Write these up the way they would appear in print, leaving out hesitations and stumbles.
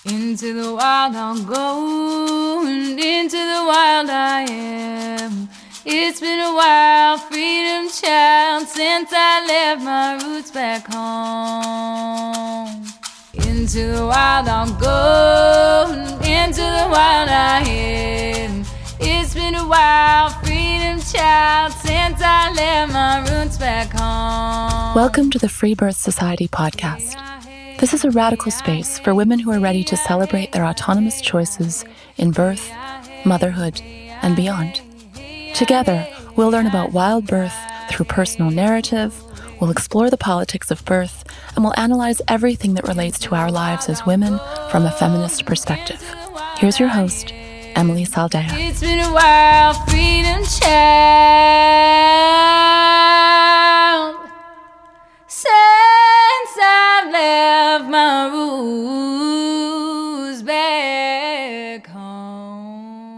Into the wild I'll go, and into the wild I am. It's been a while, freedom child, since I left my roots back home. Into the wild I'll go, and into the wild I am. It's been a while, freedom child, since I left my roots back home. Welcome to the Freebirth Society podcast. This is a radical space for women who are ready to celebrate their autonomous choices in birth, motherhood, and beyond. Together, we'll learn about wild birth through personal narrative, we'll explore the politics of birth, and we'll analyze everything that relates to our lives as women from a feminist perspective. Here's your host, Emily Saldea. It's been a while, freedom child, since I left my roots back home.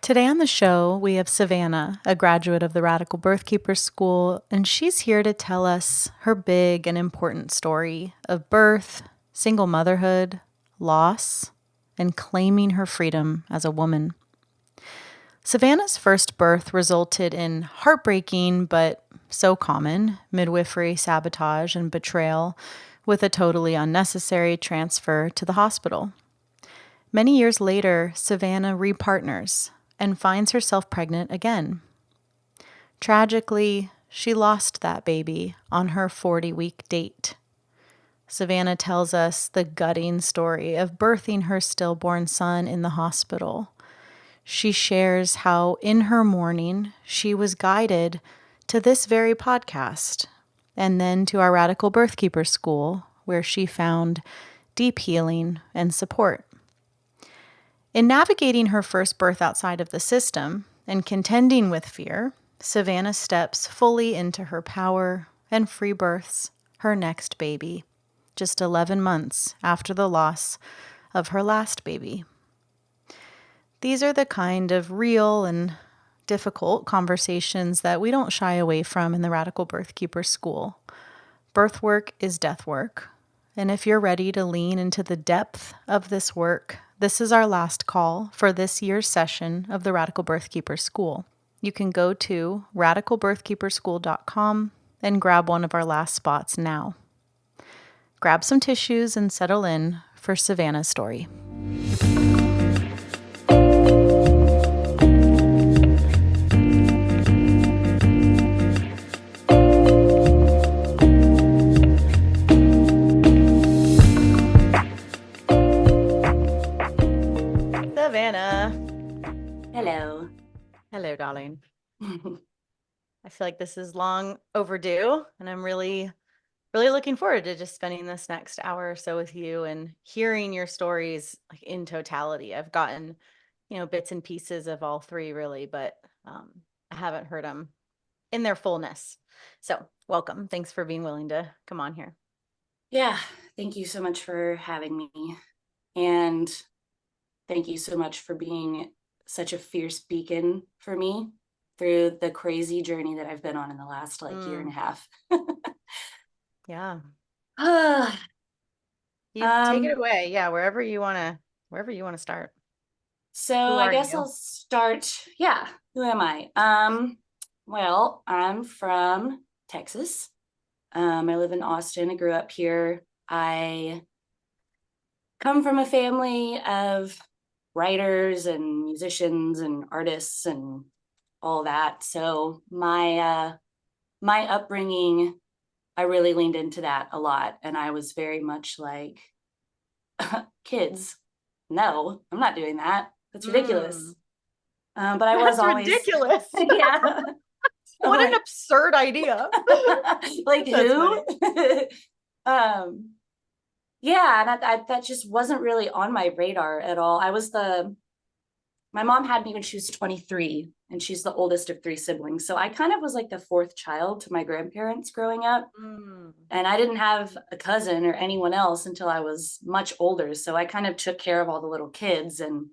Today on the show, we have Savannah, a graduate of the Radical Birthkeeper School, and she's here to tell us her big and important story of birth, single motherhood, loss, and claiming her freedom as a woman. Savannah's first birth resulted in heartbreaking, but so common, midwifery sabotage and betrayal, with a totally unnecessary transfer to the hospital. Many years later, Savannah repartners and finds herself pregnant again. Tragically, she lost that baby on her 40-week date. Savannah tells us the gutting story of birthing her stillborn son in the hospital. She shares how in her mourning she was guided to this very podcast and then to our Radical Birthkeeper School, where she found deep healing and support. In navigating her first birth outside of the system and contending with fear, Savannah steps fully into her power and free births her next baby, just 11 months after the loss of her last baby. These are the kind of real and difficult conversations that we don't shy away from in the Radical Birthkeeper School. Birth work is death work, and if you're ready to lean into the depth of this work, this is our last call for this year's session of the Radical Birthkeeper School. You can go to radicalbirthkeeperschool.com and grab one of our last spots now. Grab some tissues and settle in for Savannah's story. Savannah. Hello. Hello, darling. I feel like this is long overdue, and I'm really looking forward to just spending this next hour or so with you and hearing your stories like in totality. I've gotten, bits and pieces of all three really, but I haven't heard them in their fullness. So welcome. Thanks for being willing to come on here. Yeah, thank you so much for having me. And thank you so much for being such a fierce beacon for me through the crazy journey that I've been on in the last year and a half. Yeah. Uh, You take it away. Yeah, wherever you want to start. So I guess I'll start. Yeah, who am I? Well, I'm from Texas. I live in Austin. I grew up here. I come from a family of writers and musicians and artists and all that. So my upbringing, I really leaned into that a lot. And I was very much like, kids, no, I'm not doing that. That's ridiculous. But I was always ridiculous. Yeah. What an absurd idea. Like who? Yeah, and that just wasn't really on my radar at all. My mom had me when she was 23, and she's the oldest of three siblings. So I kind of was like the fourth child to my grandparents growing up. And I didn't have a cousin or anyone else until I was much older. So I kind of took care of all the little kids, and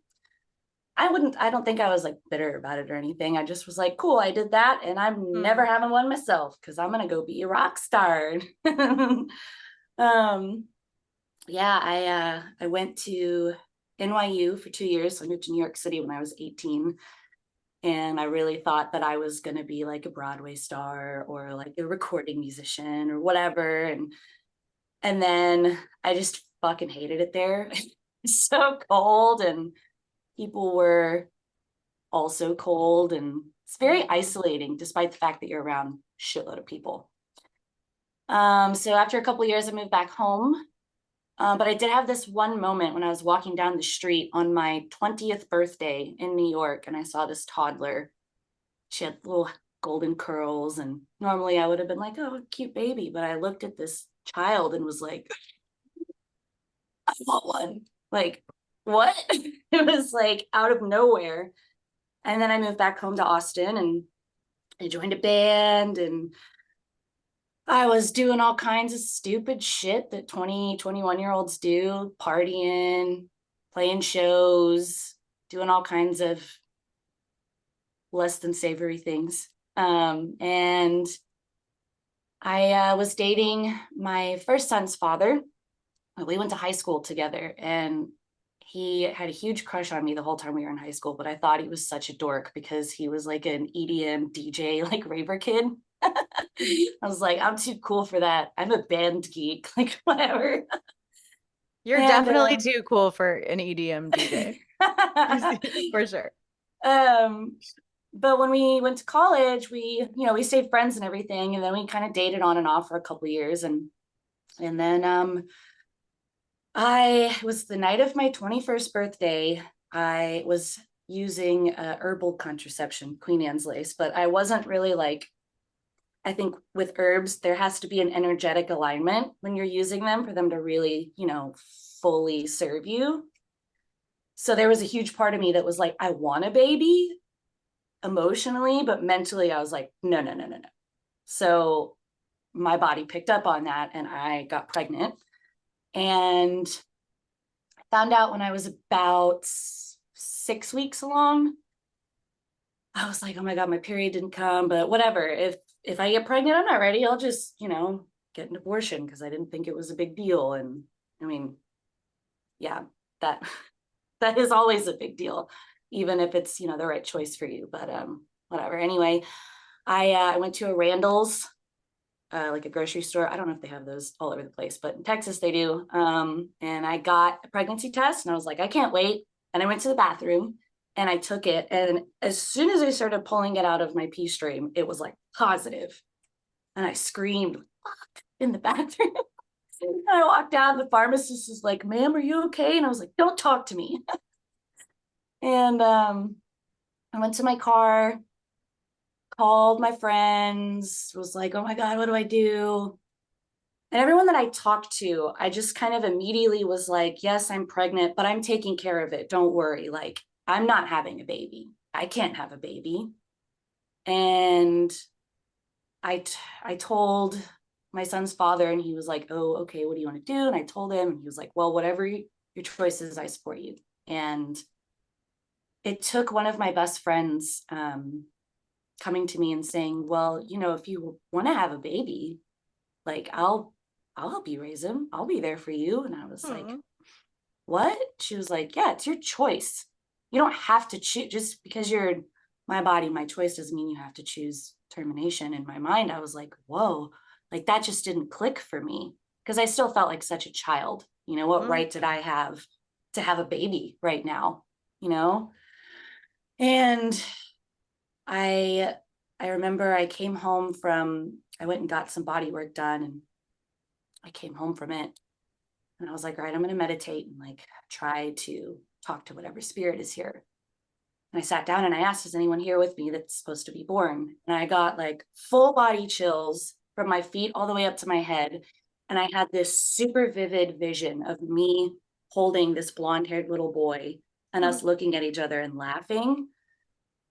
I don't think I was like bitter about it or anything. I just was like, cool, I did that, and I'm never having one myself because I'm going to go be a rock star. I went to NYU for 2 years. So I moved to New York City when I was 18. And I really thought that I was going to be like a Broadway star or like a recording musician or whatever. And then I just fucking hated it there. It's so cold and people were also cold, and it's very isolating despite the fact that you're around a shitload of people. So after a couple of years, I moved back home. But I did have this one moment when I was walking down the street on my 20th birthday in New York, and I saw this toddler. She had little golden curls, and normally I would have been like, oh, cute baby. But I looked at this child and was like, I want one. Like, what? It was like out of nowhere. And then I moved back home to Austin and I joined a band, and I was doing all kinds of stupid shit that 20, 21-year-olds do, partying, playing shows, doing all kinds of less than savory things. And I was dating my first son's father. We went to high school together, and he had a huge crush on me the whole time we were in high school, but I thought he was such a dork because he was like an EDM DJ, like raver kid. I was like, I'm too cool for that. I'm a band geek, like whatever. You're definitely too cool for an EDM DJ. For sure. But when we went to college, we stayed friends and everything, and then we kind of dated on and off for a couple of years, and then I was the night of my 21st birthday. I was using herbal contraception, Queen Anne's lace, but I wasn't really like, I think with herbs, there has to be an energetic alignment when you're using them for them to really, fully serve you. So there was a huge part of me that was like, I want a baby emotionally, but mentally I was like, no. So my body picked up on that and I got pregnant. And I found out when I was about 6 weeks along. I was like, oh my God, my period didn't come, but whatever. If I get pregnant, I'm not ready. I'll just, get an abortion, because I didn't think it was a big deal. And I mean, yeah, that is always a big deal, even if it's, the right choice for you. But whatever. Anyway, I went to a Randall's, like a grocery store. I don't know if they have those all over the place, but in Texas they do. And I got a pregnancy test, and I was like, I can't wait. And I went to the bathroom and I took it. And as soon as I started pulling it out of my pee stream, it was like positive. And I screamed, fuck, in the bathroom. And I walked out, and the pharmacist was like, ma'am, are you okay? And I was like, don't talk to me. And I went to my car, called my friends, was like, oh my God, what do I do? And everyone that I talked to, I just kind of immediately was like, yes, I'm pregnant, but I'm taking care of it. Don't worry. Like, I'm not having a baby. I can't have a baby. And I told my son's father, and he was like, oh, okay, what do you want to do? And I told him, and he was like, well, whatever your choice is, I support you. And it took one of my best friends coming to me and saying, well, if you want to have a baby, like, I'll help you raise him. I'll be there for you. And I was like, what? She was like, yeah, it's your choice. You don't have to choose. Just because you're my body, my choice doesn't mean you have to choose termination. In my mind, I was like, whoa, like that just didn't click for me, because I still felt like such a child. What right did I have to have a baby right now? And I remember I came home I went and got some body work done, and I came home from it, and I was like, all right, I'm going to meditate and like try to talk to whatever spirit is here. And I sat down and I asked, is anyone here with me that's supposed to be born? And I got like full body chills from my feet all the way up to my head. And I had this super vivid vision of me holding this blonde-haired little boy and us looking at each other and laughing.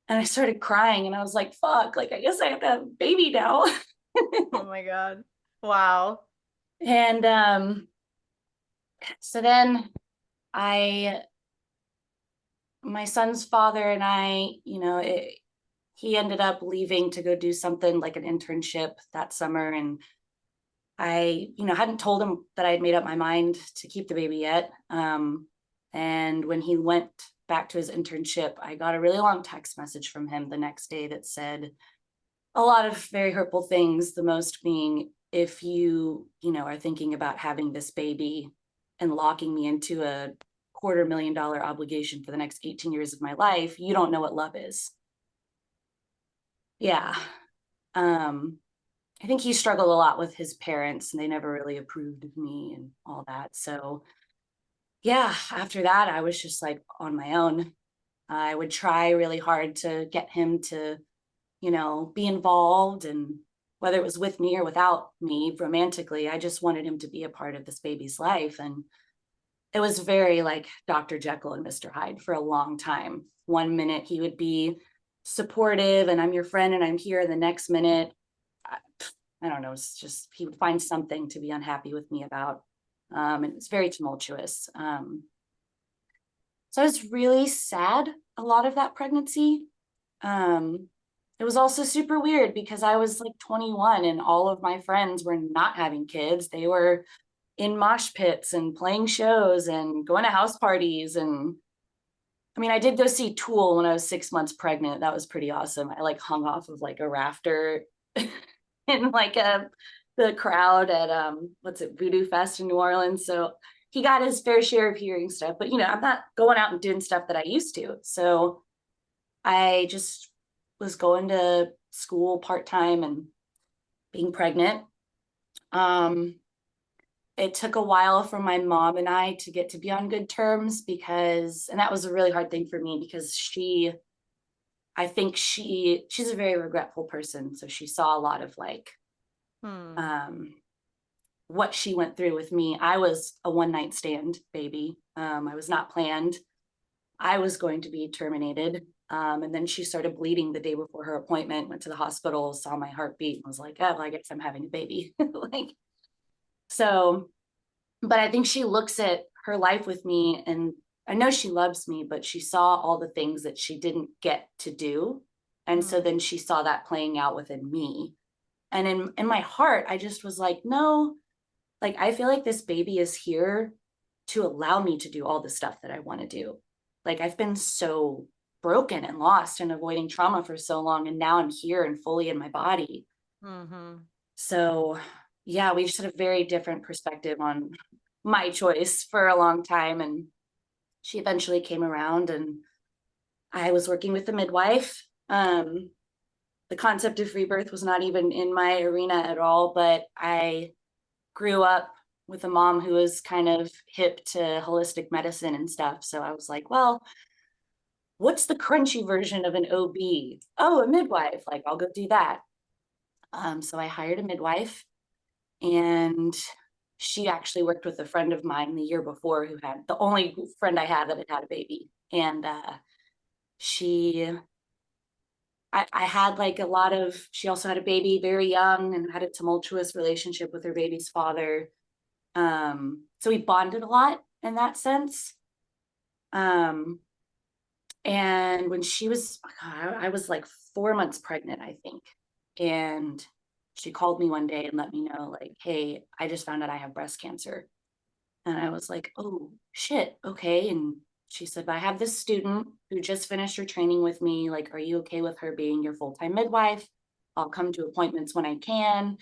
And I started crying, and I was like, fuck, like, I guess I have to have a baby now. Oh my God. Wow. And so then my son's father and I, he ended up leaving to go do something like an internship that summer. And I, hadn't told him that I had made up my mind to keep the baby yet. And when he went back to his internship, I got a really long text message from him the next day that said a lot of very hurtful things, the most being, if you, are thinking about having this baby and locking me into a $250,000 obligation for the next 18 years of my life, you don't know what love is. Yeah. I think he struggled a lot with his parents, and they never really approved of me and all that. So yeah, after that, I was just like on my own. I would try really hard to get him to, be involved, and whether it was with me or without me romantically, I just wanted him to be a part of this baby's life. And it was very like Dr. Jekyll and Mr. Hyde for a long time. One minute he would be supportive and I'm your friend and I'm here. The next minute, I don't know, it's just, he would find something to be unhappy with me about. And it was very tumultuous. So I was really sad a lot of that pregnancy. It was also super weird because I was like 21 and all of my friends were not having kids. They were in mosh pits and playing shows and going to house parties. And I mean, I did go see Tool when I was 6 months pregnant. That was pretty awesome. I like hung off of like a rafter in like the crowd at Voodoo Fest in New Orleans. So he got his fair share of hearing stuff, but I'm not going out and doing stuff that I used to. So I just was going to school part-time and being pregnant. It took a while for my mom and I to get to be on good terms and that was a really hard thing for me because she's a very regretful person. So she saw a lot of like, what she went through with me. I was a one-night stand baby. I was not planned. I was going to be terminated. And then she started bleeding the day before her appointment, went to the hospital, saw my heartbeat and was like, oh, well, I guess I'm having a baby. But I think she looks at her life with me, and I know she loves me, but she saw all the things that she didn't get to do. And so then she saw that playing out within me. And in my heart, I just was like, no, like, I feel like this baby is here to allow me to do all the stuff that I want to do. Like, I've been so broken and lost and avoiding trauma for so long. And now I'm here and fully in my body. So yeah, we just had a very different perspective on my choice for a long time. And she eventually came around and I was working with the midwife. The concept of freebirth was not even in my arena at all, but I grew up with a mom who was kind of hip to holistic medicine and stuff. So I was like, well, what's the crunchy version of an OB? Oh, a midwife. Like, I'll go do that. So I hired a midwife, and she actually worked with a friend of mine the year before who had the only friend I had that had a baby. And I had like she also had a baby very young and had a tumultuous relationship with her baby's father. So we bonded a lot in that sense. And when she was, I was like 4 months pregnant, I think. And she called me one day and let me know, like, hey, I just found out I have breast cancer. And I was like, oh, shit. Okay. And she said, I have this student who just finished her training with me. Like, are you okay with her being your full-time midwife? I'll come to appointments when I can.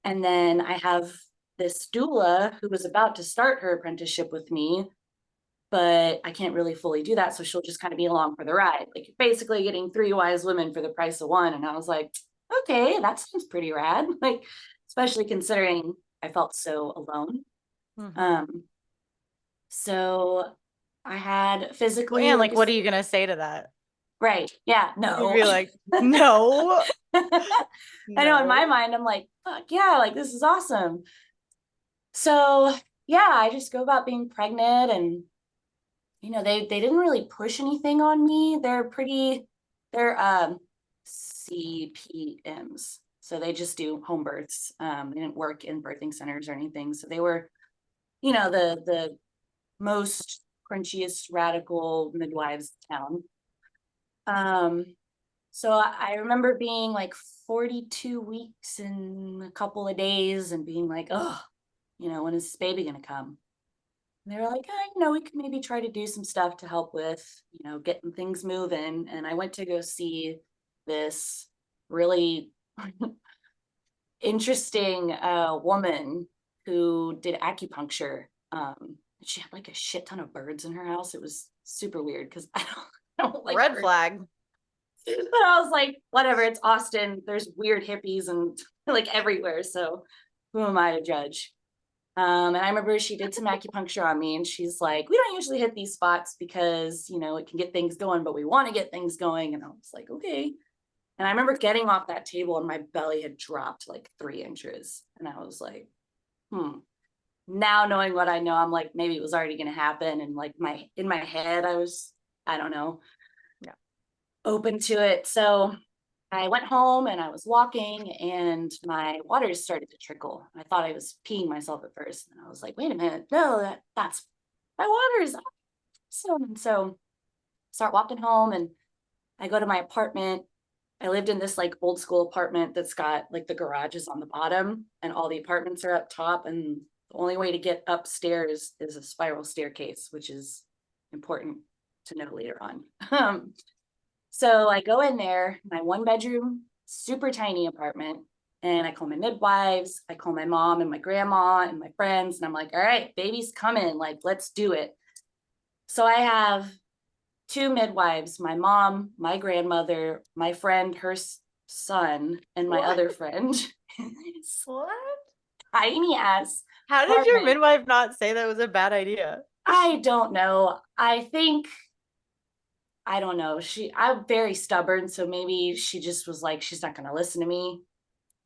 And then I have this doula who was about to start her apprenticeship with me, but I can't really fully do that. So she'll just kind of be along for the ride. Like, basically getting 3 wise women for the price of one. And I was like, okay, that sounds pretty rad. Like, especially considering I felt so alone. So I had physically. And like, what are you going to say to that? Right. Yeah. No. You'd be like, no. I know in my mind, I'm like, fuck yeah, like this is awesome. So yeah, I just go about being pregnant, and they didn't really push anything on me. They're CPMs. So they just do home births. They didn't work in birthing centers or anything. So they were, the most crunchiest radical midwives in town. So I remember being like 42 weeks in a couple of days and being like, oh, when is this baby going to come? And they were like, we could maybe try to do some stuff to help with, getting things moving. And I went to go see this really interesting woman who did acupuncture. She had like a shit ton of birds in her house. It was super weird because I don't like red birds. flag. But I was like, whatever, it's Austin. There's weird hippies and like everywhere. So who am I to judge? And I remember she did some acupuncture on me and she's like, we don't usually hit these spots because, it can get things going, but we want to get things going. And I was like, okay. And I remember getting off that table and my belly had dropped like 3 inches. And I was like, now knowing what I know, I'm like, maybe it was already going to happen. And like in my head, I don't know, open to it. So I went home and I was walking and my waters started to trickle. I thought I was peeing myself at first. And I was like, wait a minute. No, that's my waters. So start walking home and I go to my apartment. I lived in this like old school apartment that's got like the garages on the bottom and all the apartments are up top. And the only way to get upstairs is a spiral staircase, which is important to know later on. So I go in there, my 1-bedroom, super tiny apartment, and I call my midwives, I call my mom and my grandma and my friends, and I'm like, all right, baby's coming, like, let's do it. So I have 2 midwives, my mom, my grandmother, my friend, her son, and my other friend. What? Tiny ass. How did your midwife not say that was a bad idea? I don't know. I don't know. I'm very stubborn. So maybe she just was like, she's not going to listen to me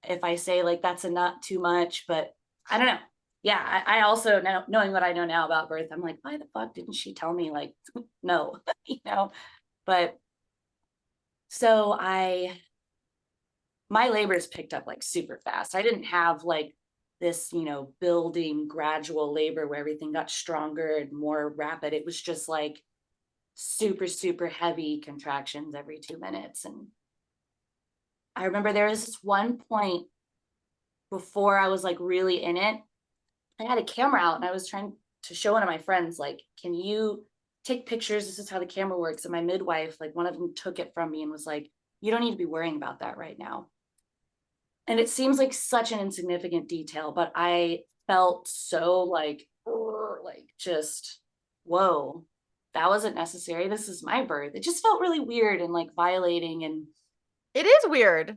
if I say like, that's not too much, but I don't know. Yeah. I also knowing what I know now about birth, I'm like, why the fuck didn't she tell me like, no, but so my labors picked up like super fast. I didn't have like this, building gradual labor where everything got stronger and more rapid. It was just like, super, super heavy contractions every 2 minutes. And I remember there was this one point before I was like really in it. I had a camera out and I was trying to show one of my friends, like, can you take pictures? This is how the camera works. And my midwife, like one of them took it from me and was like, you don't need to be worrying about that right now. And it seems like such an insignificant detail, but I felt so like just, whoa, that wasn't necessary. This is my birth. It just felt really weird and like violating. And it is weird.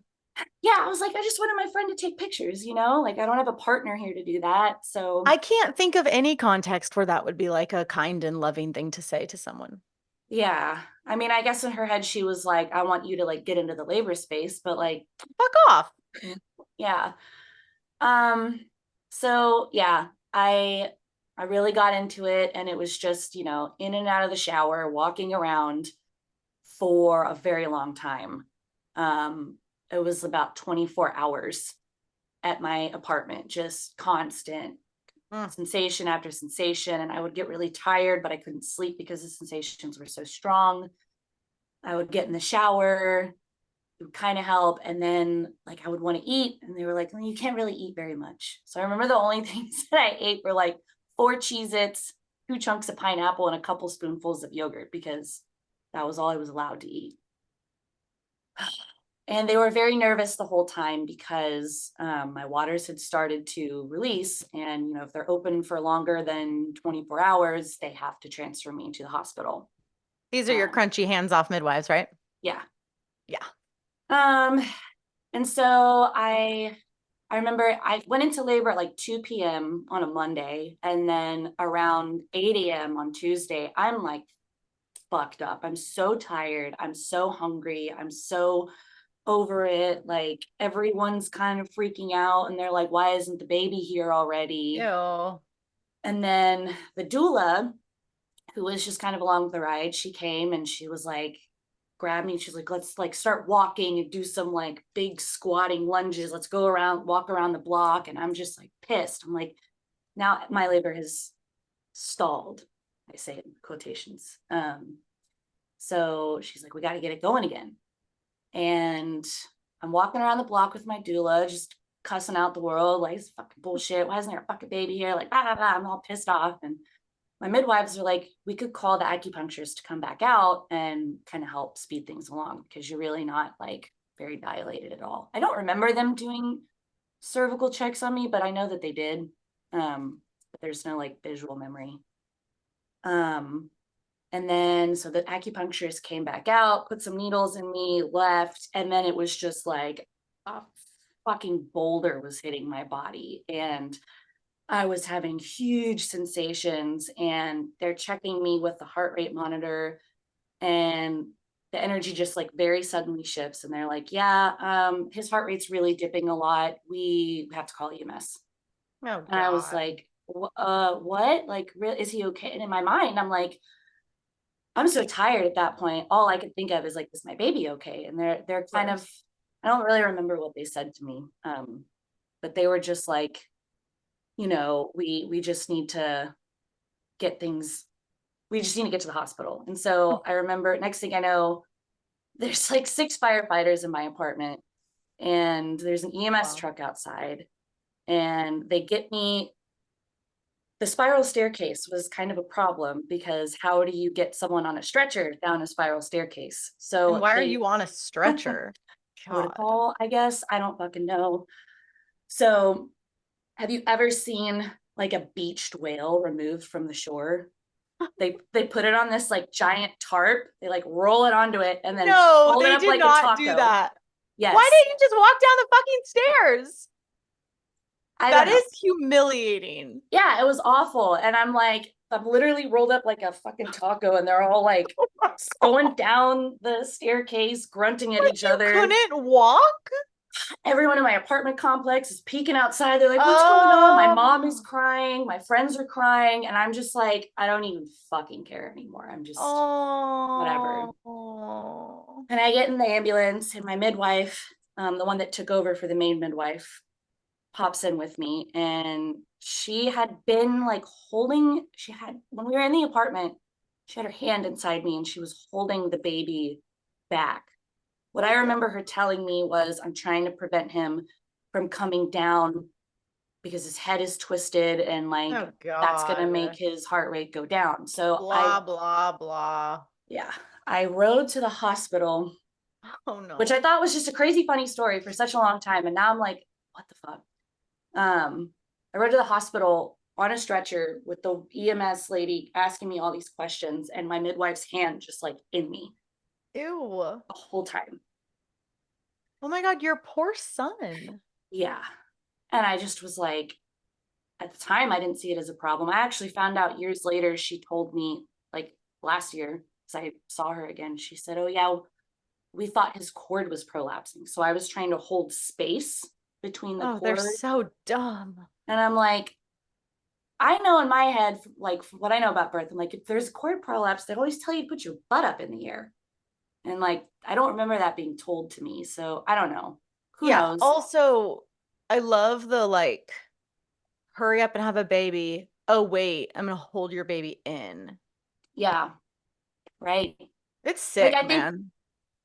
Yeah, I was like, I just wanted my friend to take pictures, like I don't have a partner here to do that. So I can't think of any context where that would be like a kind and loving thing to say to someone. Yeah. I mean, I guess in her head, she was like, I want you to like get into the labor space, but like, fuck off. Yeah. So yeah, I really got into it and it was just, in and out of the shower, walking around for a very long time. It was about 24 hours at my apartment, just constant sensation after sensation. And I would get really tired, but I couldn't sleep because the sensations were so strong. I would get in the shower, it would kind of help. And then like I would want to eat and they were like, well, you can't really eat very much. So I remember the only things that I ate were like 4 Cheez-Its, 2 chunks of pineapple and a couple spoonfuls of yogurt because that was all I was allowed to eat. And they were very nervous the whole time because my waters had started to release. And, if they're open for longer than 24 hours, they have to transfer me to the hospital. These are your crunchy hands-off midwives, right? Yeah. Yeah. And so I remember I went into labor at like 2 p.m. on a Monday. And then around 8 a.m. on Tuesday, I'm like fucked up. I'm so tired. I'm so hungry. I'm so over it. Like everyone's kind of freaking out and they're like, why isn't the baby here already? Ew. And then the doula, who was just kind of along with the ride, she came and she was like, grabbed me. She's like, let's like start walking and do some like big squatting lunges. Let's go around, walk around the block. And I'm just like pissed. I'm like, now my labor has stalled. I say in quotations. So she's like, we got to get it going again. And I'm walking around the block with my doula, just cussing out the world, like, it's fucking bullshit. Why isn't there a fucking baby here? Like, blah, blah, blah. I'm all pissed off. And my midwives are like, we could call the acupuncturist to come back out and kind of help speed things along, because you're really not like very dilated at all. I don't remember them doing cervical checks on me, but I know that they did. But there's no like visual memory. And then, so the acupuncturist came back out, put some needles in me, left. And then it was just like a fucking boulder was hitting my body. And I was having huge sensations, and they're checking me with the heart rate monitor, and the energy just like very suddenly shifts. And they're like, yeah, his heart rate's really dipping a lot. We have to call EMS. Oh, God. And I was like, what? Like, is he okay? And in my mind, I'm like, I'm so tired at that point. All I could think of is like, is my baby okay? And they're kind of, I don't really remember what they said to me. But they were just like, you know, we just need to get things, we just need to get to the hospital. And so I remember, next thing I know, there's like 6 firefighters in my apartment, and there's an EMS truck outside, and they get me. The spiral staircase was kind of a problem, because how do you get someone on a stretcher down a spiral staircase? So and why are you on a stretcher? Protocol, I guess. I don't fucking know. So have you ever seen like a beached whale removed from the shore? They put it on this like giant tarp. They like roll it onto it and then hold it up like a taco. Do that. Yes. Why didn't you just walk down the fucking stairs? That is humiliating. Yeah, it was awful. And I'm like, I'm literally rolled up like a fucking taco, and they're all like going down the staircase, grunting at each other. Couldn't walk? Everyone in my apartment complex is peeking outside. They're like, what's going on? My mom is crying. My friends are crying. And I'm just like, I don't even fucking care anymore. I'm just whatever. And I get in the ambulance, and my midwife, the one that took over for the main midwife, pops in with me. And she had been like when we were in the apartment, she had her hand inside me, and she was holding the baby back. What I remember her telling me was, I'm trying to prevent him from coming down because his head is twisted, and like, that's going to make his heart rate go down. So blah, blah. Yeah. I rode to the hospital. Oh no. Which I thought was just a crazy funny story for such a long time. And now I'm like, what the fuck? I rode to the hospital on a stretcher with the EMS lady asking me all these questions, and my midwife's hand just like in me. Ew. The whole time. Oh my God, your poor son. Yeah. And I just was like, at the time, I didn't see it as a problem. I actually found out years later, she told me, like last year, because I saw her again, she said, oh yeah, we thought his cord was prolapsing. So I was trying to hold space between the cord. They're so dumb. And I'm like, I know in my head, like what I know about birth, I'm like, if there's a cord prolapse, they always tell you to put your butt up in the air. And like, I don't remember that being told to me. So I don't know. Who knows? Also, I love the like, hurry up and have a baby. Oh, wait, I'm going to hold your baby in. Yeah. Right. It's sick, man.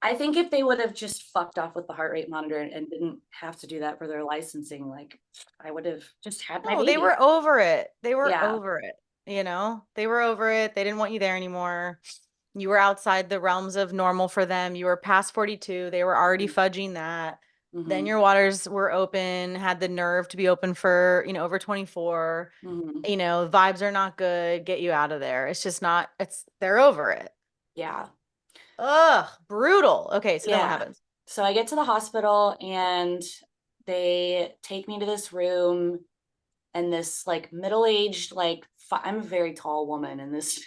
I think if they would have just fucked off with the heart rate monitor and didn't have to do that for their licensing, like I would have just had my baby. They were over it. They were over it. You know, they were over it. They didn't want you there anymore. You were outside the realms of normal for them. You were past 42. They were already fudging that. Mm-hmm. Then your waters were open, had the nerve to be open for, over 24. Mm-hmm. Vibes are not good. Get you out of there. It's just not, they're over it. Yeah. Ugh, brutal. Okay, so then what happens? So I get to the hospital, and they take me to this room, and this like middle-aged, like I'm a very tall woman, and this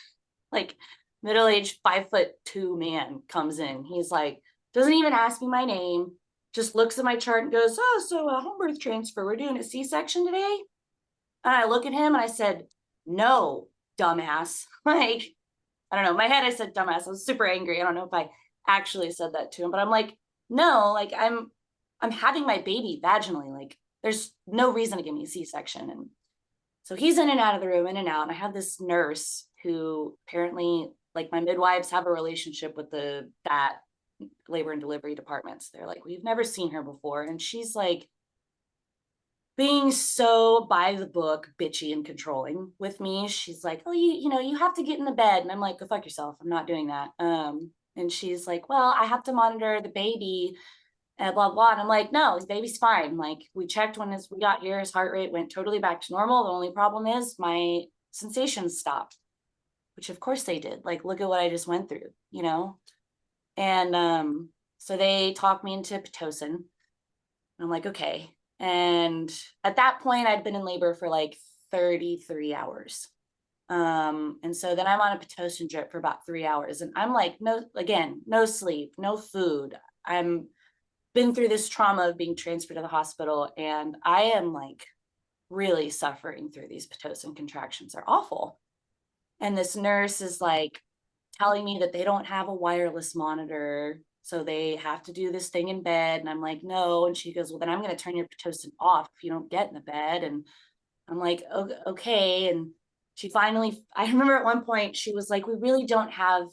like middle-aged 5'2" man comes in. He's like, doesn't even ask me my name, just looks at my chart and goes, oh, so a home birth transfer, we're doing a C-section today? And I look at him and I said, no, dumbass. Like, I don't know. In my head, I said dumbass. I was super angry. I don't know if I actually said that to him, but I'm like, no, like I'm having my baby vaginally. Like, there's no reason to give me a C-section. And so he's in and out of the room, in and out. And I have this nurse who apparently, like, my midwives have a relationship with that labor and delivery departments. They're like, we've never seen her before. And she's like being so by the book, bitchy and controlling with me. She's like, oh, you have to get in the bed. And I'm like, go fuck yourself. I'm not doing that. And she's like, well, I have to monitor the baby and blah, blah. And I'm like, no, his baby's fine. Like, we checked when we got here, his heart rate went totally back to normal. The only problem is my sensations stopped, which of course they did. Like, look at what I just went through, And so they talked me into Pitocin. I'm like, okay. And at that point, I'd been in labor for like 33 hours. And so then I'm on a Pitocin drip for about 3 hours. And I'm like, no sleep, no food. I'm been through this trauma of being transferred to the hospital. And I am like really suffering through these Pitocin contractions. They're awful. And this nurse is like telling me that they don't have a wireless monitor. So they have to do this thing in bed. And I'm like, no. And she goes, well, then I'm going to turn your Pitocin off if you don't get in the bed. And I'm like, okay. And she finally, I remember at one point, she was like, we really don't have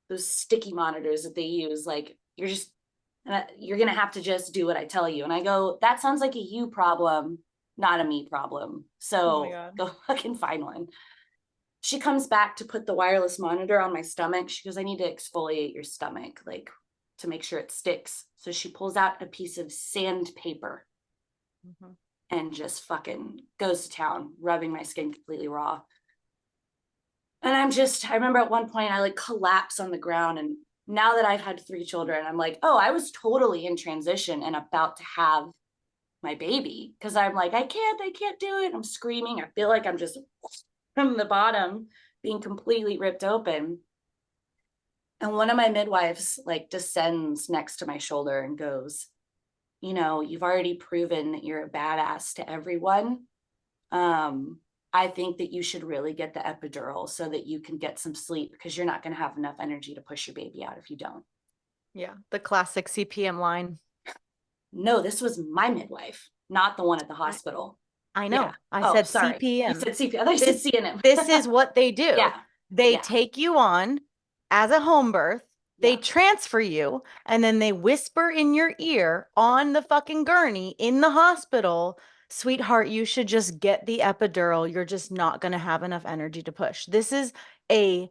those sticky monitors that they use. Like, you're going to have to just do what I tell you. And I go, that sounds like a you problem, not a me problem. So go fucking find one. She comes back to put the wireless monitor on my stomach. She goes, I need to exfoliate your stomach, like, to make sure it sticks. So she pulls out a piece of sandpaper and just fucking goes to town, rubbing my skin completely raw. And I remember at one point I like collapse on the ground. And now that I've had 3 children, I'm like, oh, I was totally in transition and about to have my baby. Cause I'm like, I can't do it. I'm screaming. I feel like I'm just from the bottom being completely ripped open. And one of my midwives like descends next to my shoulder and goes, you've already proven that you're a badass to everyone. I think that you should really get the epidural so that you can get some sleep, because you're not going to have enough energy to push your baby out if you don't. Yeah. The classic CPM line. No, this was my midwife, not the one at the hospital. I know. Yeah. I said sorry. CPM. You said CPM. I thought you said CNM. This is what they do. Yeah. They take you on as a home birth. They transfer you, and then they whisper in your ear on the fucking gurney in the hospital, sweetheart, you should just get the epidural. You're just not going to have enough energy to push. This is a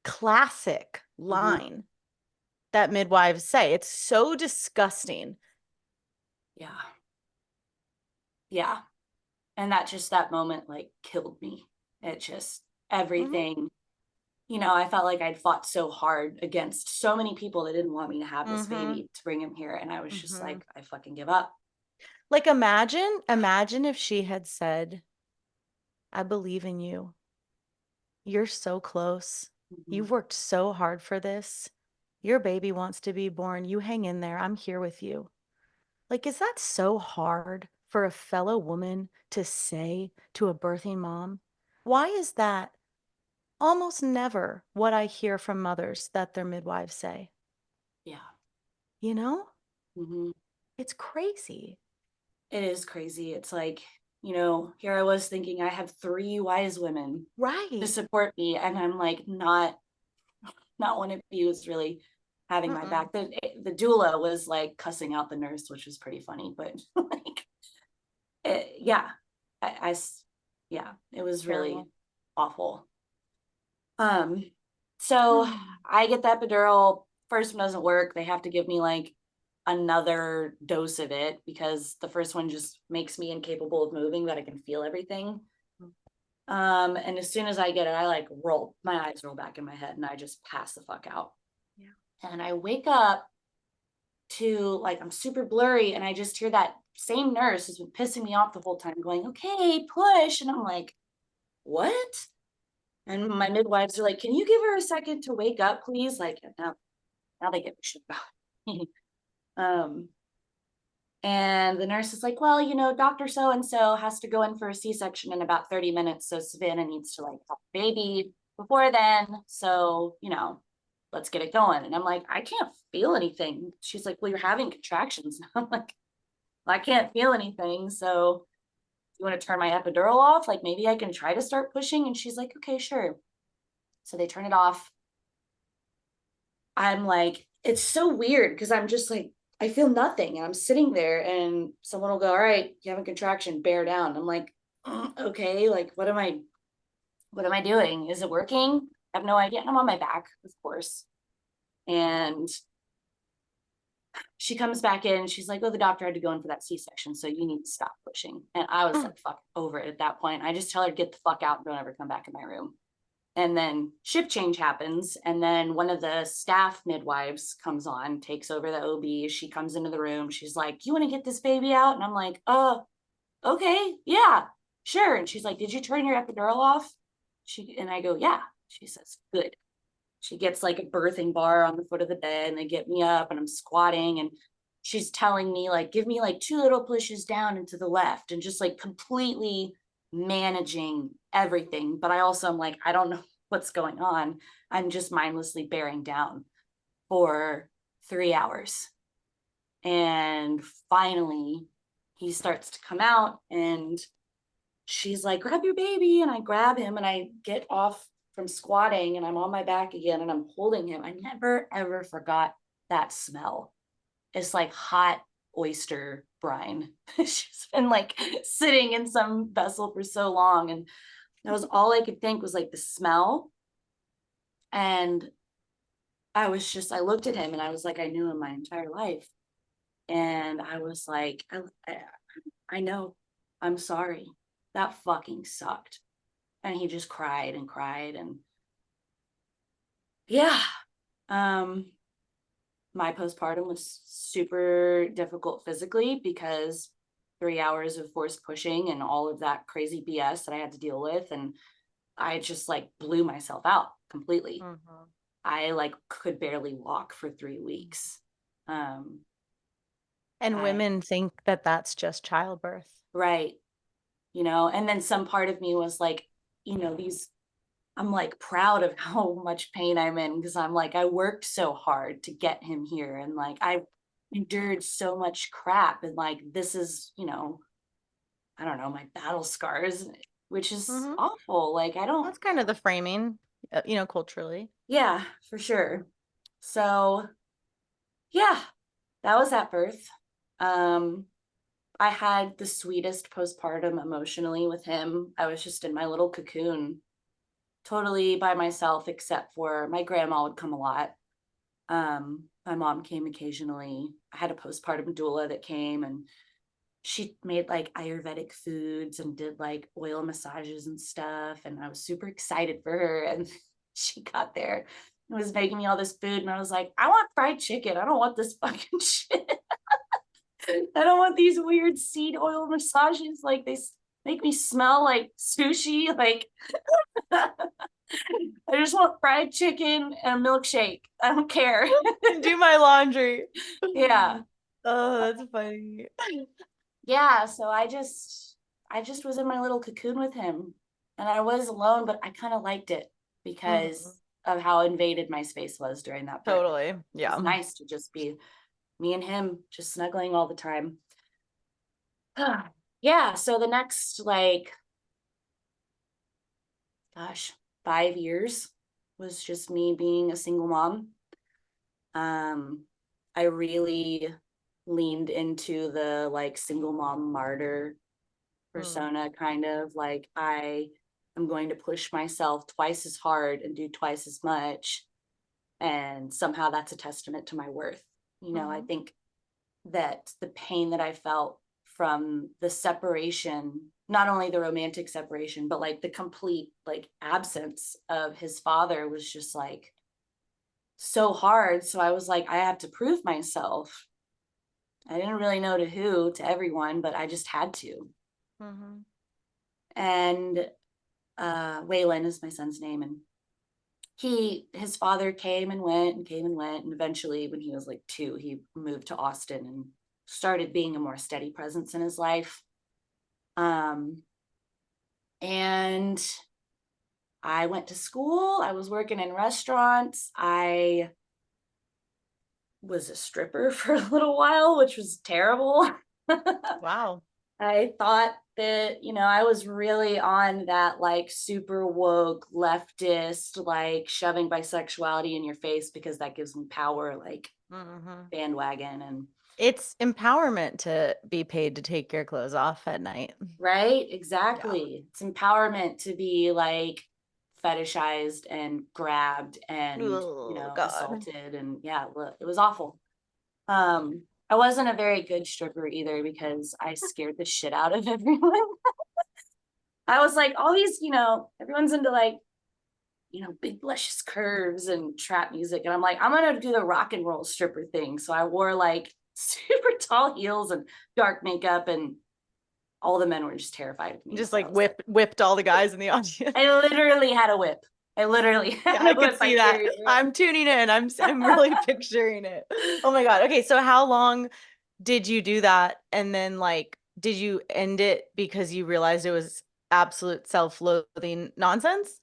classic line that midwives say. It's so disgusting. Yeah. Yeah. And that moment like killed me. It just, everything, I felt like I'd fought so hard against so many people that didn't want me to have this baby to bring him here. And I was just like, I fucking give up. Like, imagine if she had said, I believe in you. You're so close. You've worked so hard for this. Your baby wants to be born. You hang in there. I'm here with you. Like, is that so hard for a fellow woman to say to a birthing mom? Why is that almost never what I hear from mothers that their midwives say? Yeah. It's crazy. It is crazy. It's like, here I was thinking I have 3 wise women to support me. And I'm like, not one of you is really having my back. The doula was like cussing out the nurse, which was pretty funny, but like, it was really awful. So I get the epidural. First one doesn't work. They have to give me like another dose of it because the first one just makes me incapable of moving, but I can feel everything. And as soon as I get it, I like my eyes roll back in my head and I just pass the fuck out. Yeah. And I wake up to like, I'm super blurry and I just hear that same nurse who's been pissing me off the whole time going, okay, push. And I'm like, what? And my midwives are like, can you give her a second to wake up, please? Like, now they get me shit about me. And the nurse is like, well, Dr. So-and-so has to go in for a C-section in about 30 minutes. So Savannah needs to like have a baby before then. So, let's get it going. And I'm like, I can't feel anything. She's like, well, you're having contractions. And I'm like, well, I can't feel anything. So you want to turn my epidural off? Like, maybe I can try to start pushing. And she's like, okay, sure. So they turn it off. I'm like it's so weird because I'm just like, I feel nothing. And I'm sitting there and someone will go, all right, you have a contraction, bear down. I'm like, okay, like, what am I doing? Is it working? I have no idea. And I'm on my back, of course. And she comes back in. She's like, oh, the doctor had to go in for that C-section. So you need to stop pushing. And I was like, fuck over it at that point. I just tell her to get the fuck out and don't ever come back in my room. And then shift change happens. And then one of the staff midwives comes on, takes over the OB. She comes into the room. She's like, you want to get this baby out? And I'm like, okay, yeah, sure. And she's like, did you turn your epidural off? And I go, yeah. She says, good. She gets like a birthing bar on the foot of the bed and they get me up and I'm squatting and she's telling me like, give me like 2 little pushes down and to the left and just like completely managing everything. But I also am like, I don't know what's going on. I'm just mindlessly bearing down for 3 hours. And finally he starts to come out and she's like, grab your baby. And I grab him and I get off from squatting and I'm on my back again and I'm holding him. I never, ever forgot that smell. It's like hot oyster brine. She's been like sitting in some vessel for so long. And that was all I could think was like the smell. And I looked at him and I was like, I knew him my entire life. And I was like, I know, I'm sorry. That fucking sucked. And he just cried and cried. And yeah, my postpartum was super difficult physically because 3 hours of forced pushing and all of that crazy BS that I had to deal with. And I just like blew myself out completely. Mm-hmm. I like could barely walk for 3 weeks. And women think that that's just childbirth. Right. You know, and then some part of me was like, you know, I'm like proud of how much pain I'm in because I'm like, I worked so hard to get him here and like I endured so much crap and like this is, you know, I don't know, my battle scars, which is awful. Like that's kind of the framing, you know, culturally. Yeah, for sure. So yeah, that was at birth. I had the sweetest postpartum emotionally with him. I was just in my little cocoon, totally by myself, except for my grandma would come a lot. My mom came occasionally. I had a postpartum doula that came and she made like Ayurvedic foods and did like oil massages and stuff. And I was super excited for her. And she got there and was making me all this food. And I was like, I want fried chicken. I don't want this fucking shit. I don't want these weird seed oil massages. Like they make me smell like sushi. Like I just want fried chicken and a milkshake. I don't care. Do my laundry. Yeah. Oh, that's funny. Yeah. So I just was in my little cocoon with him and I was alone, but I kind of liked it because of how invaded my space was during that period. Totally. Yeah. It was nice to just be me and him just snuggling all the time. Yeah. So the next, like, 5 years was just me being a single mom. I really leaned into the like single mom martyr persona, kind of like I am going to push myself twice as hard and do twice as much. And somehow that's a testament to my worth. You know, I think that the pain that I felt from the separation, not only the romantic separation, but like the complete like absence of his father was just like so hard. So I was like, I have to prove myself. I didn't really know to who, to everyone, but I just had to. And Waylon is my son's name. And his father came and went and came and went. And eventually when he was like 2, he moved to Austin and started being a more steady presence in his life. And I went to school. I was working in restaurants. I was a stripper for a little while, which was terrible. Wow. I thought that, I was really on that like super woke leftist, like shoving bisexuality in your face because that gives me power, like bandwagon. And it's empowerment to be paid to take your clothes off at night. Right? Exactly. Yeah. It's empowerment to be like fetishized and grabbed and, assaulted. And yeah, look, it was awful. I wasn't a very good stripper either because I scared the shit out of everyone. I was like, all these, everyone's into like, big luscious curves and trap music. And I'm like, I'm going to do the rock and roll stripper thing. So I wore like super tall heels and dark makeup, and all the men were just terrified of me. Just like whipped all the guys in the audience. I literally had a whip. I could see that. I'm tuning in. I'm really picturing it. Oh my God. Okay. So how long did you do that? And then like, did you end it because you realized it was absolute self-loathing nonsense?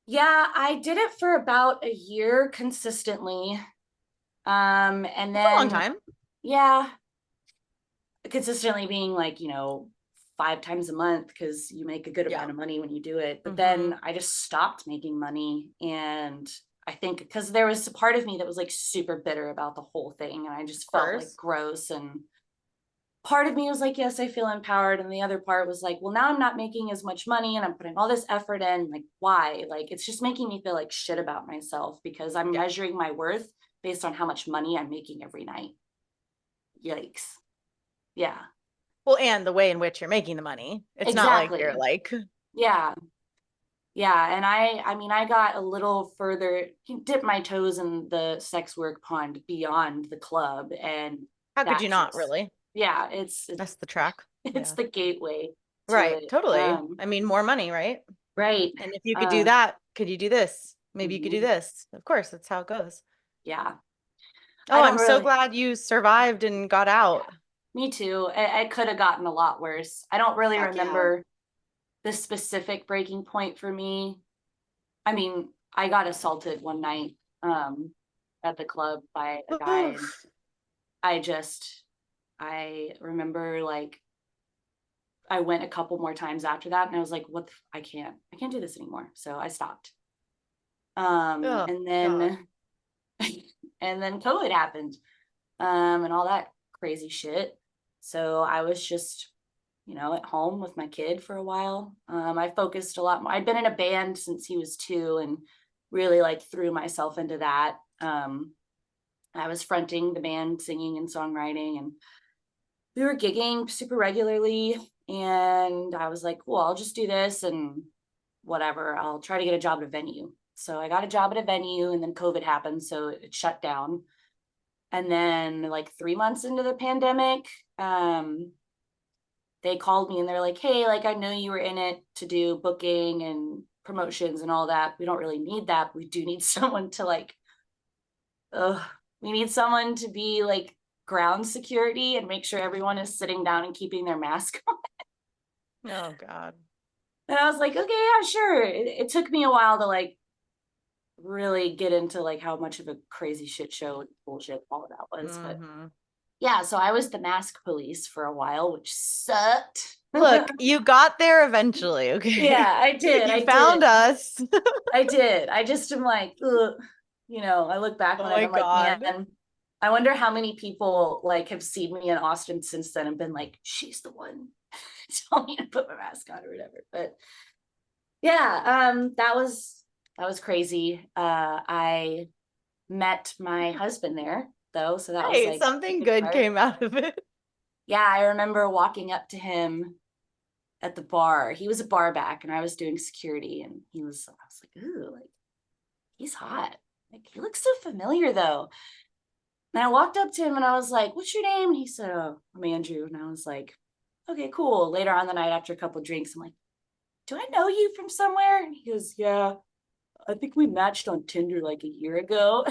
Yeah, I did it for about a year consistently. And then a long time. Yeah. Consistently being like, 5 times a month because you make a good amount of money when you do it. But then I just stopped making money. And I think because there was a part of me that was like super bitter about the whole thing. And I just felt like gross. And part of me was like, yes, I feel empowered. And the other part was like, well, now I'm not making as much money and I'm putting all this effort in. Like, why? Like, it's just making me feel like shit about myself because I'm measuring my worth based on how much money I'm making every night. Yikes. Yeah. Well, and the way in which you're making the money. It's not like you're like. Yeah. Yeah. And I got a little further, dipped my toes in the sex work pond beyond the club. And how could you not really? Yeah. That's the track. It's the gateway. Right. Totally. I mean, more money, right? Right. And if you could do that, could you do this? Maybe you could do this. Of course, that's how it goes. Yeah. Oh, I'm so glad you survived and got out. Yeah. Me too. I could have gotten a lot worse. I don't really remember the specific breaking point for me. I mean, I got assaulted one night at the club by a guy. And I remember like I went a couple more times after that and I was like, I can't do this anymore. So I stopped. And then COVID happened and all that crazy shit. So I was just, at home with my kid for a while. I focused a lot more. I'd been in a band since he was 2 and really like threw myself into that. I was fronting the band, singing and songwriting, and we were gigging super regularly. And I was like, well, I'll just do this and whatever. I'll try to get a job at a venue. So I got a job at a venue and then COVID happened. So it shut down. And then like 3 months into the pandemic, they called me and they're like, hey, like, I know you were in it to do booking and promotions and all that. We don't really need that. But we do need someone to like, we need someone to be like ground security and make sure everyone is sitting down and keeping their mask on. Oh God. And I was like, okay, yeah, sure. It took me a while to like really get into like how much of a crazy shit show bullshit all of that was. But yeah, so I was the mask police for a while, which sucked. Look, you got there eventually, okay? Yeah, I did. You found us. I did. I just am like, ugh. I look back on it, I'm like, man, I wonder how many people like have seen me in Austin since then and been like, she's the one telling me to put my mask on or whatever. But yeah, that was crazy. I met my husband there though, so that was like something good came out of it. Yeah, I remember walking up to him at the bar. He was a bar back and I was doing security, and I was like, ooh, like he's hot. Like he looks so familiar though. And I walked up to him and I was like, what's your name? And he said, oh, I'm Andrew. And I was like, okay, cool. Later on the night after a couple of drinks, I'm like, do I know you from somewhere? And he goes, yeah, I think we matched on Tinder like a year ago.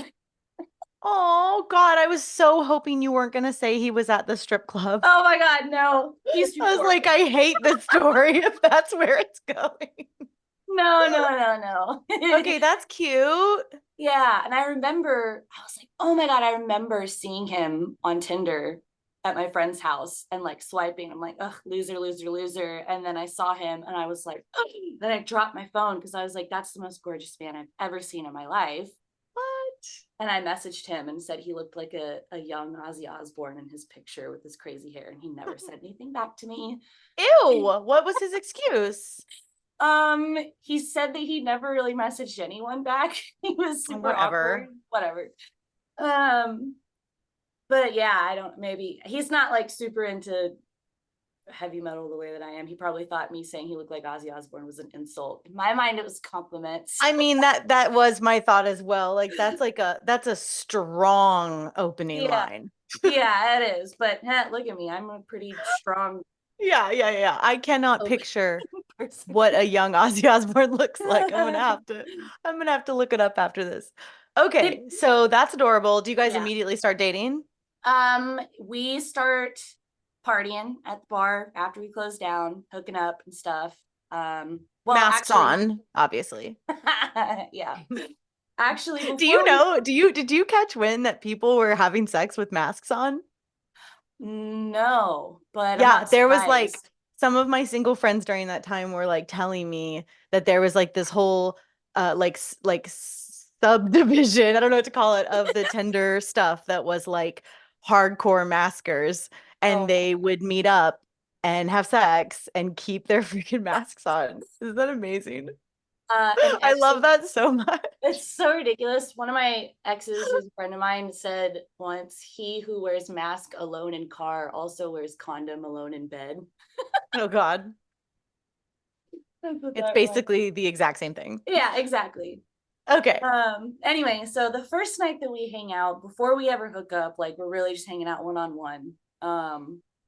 Oh God, I was so hoping you weren't gonna say he was at the strip club. Oh my God, no. I was like, I hate this story if that's where it's going. No. Okay, that's cute. Yeah, and I remember, I was like, oh my God, I remember seeing him on Tinder at my friend's house and like swiping. I'm like, ugh, loser, loser, loser. And then I saw him and I was like, ugh. Then I dropped my phone because I was like, that's the most gorgeous man I've ever seen in my life. What? And I messaged him and said he looked like a young Ozzy Osbourne in his picture with his crazy hair. And he never said anything back to me. Ew, what was his excuse? He said that he never really messaged anyone back. He was super awkward. Whatever. But yeah, maybe he's not like super into heavy metal the way that I am. He probably thought me saying he looked like Ozzy Osbourne was an insult. In my mind, it was compliments. I mean, that was my thought as well. Like that's a strong opening line. Yeah, it is. But look at me. I'm a pretty strong. Yeah. I cannot picture what a young Ozzy Osbourne looks like. I'm gonna have to look it up after this. Okay, so that's adorable. Do you guys immediately start dating? We start partying at the bar after we close down, hooking up and stuff. Well, masks on, obviously. Yeah. Actually, did you catch wind that people were having sex with masks on? No, but yeah, there was like some of my single friends during that time were like telling me that there was like this whole like subdivision, I don't know what to call it, of the Tinder stuff that was like hardcore maskers, and they would meet up and have sex and keep their freaking masks on. Isn't that amazing? I love that so much. It's so ridiculous. One of my exes, who's a friend of mine, said once, he who wears mask alone in car also wears condom alone in bed. Oh God. It's basically the exact same thing. Yeah, exactly. Okay. Anyway, so the first night that we hang out, before we ever hook up, like we're really just hanging out one-on-one.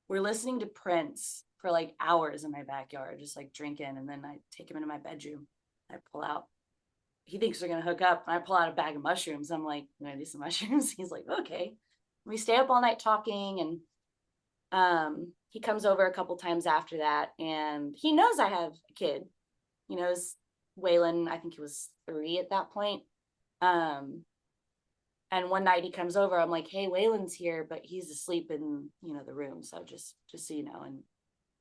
We're listening to Prince for like hours in my backyard, just like drinking, and then I take him into my bedroom. I pull out, he thinks we're gonna hook up, and I pull out a bag of mushrooms. I'm like, I'm gonna do some mushrooms. He's like, okay. We stay up all night talking, and he comes over a couple times after that, and he knows I have a kid. He knows Waylon, I think he was 3 at that point. And one night he comes over, I'm like, hey, Waylon's here, but he's asleep in, the room. So just so you know. And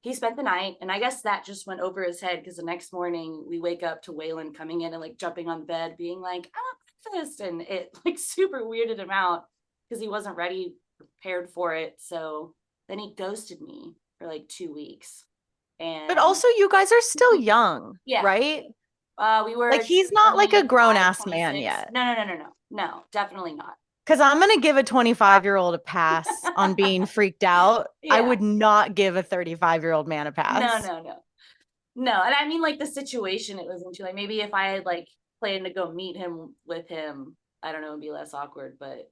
he spent the night, and I guess that just went over his head, because the next morning we wake up to Waylon coming in and like jumping on the bed, being like, I want breakfast. And it like super weirded him out because he wasn't ready, prepared for it. So then he ghosted me for like 2 weeks. But also, you guys are still young, right? We were like, he's not like a grown-ass man yet. No, definitely not. Because I'm going to give a 25-year-old a pass on being freaked out. Yeah. I would not give a 35-year-old man a pass. No. And I mean, like, the situation it was into, like, maybe if I had like planned to go meet him with him, I don't know, it'd be less awkward. But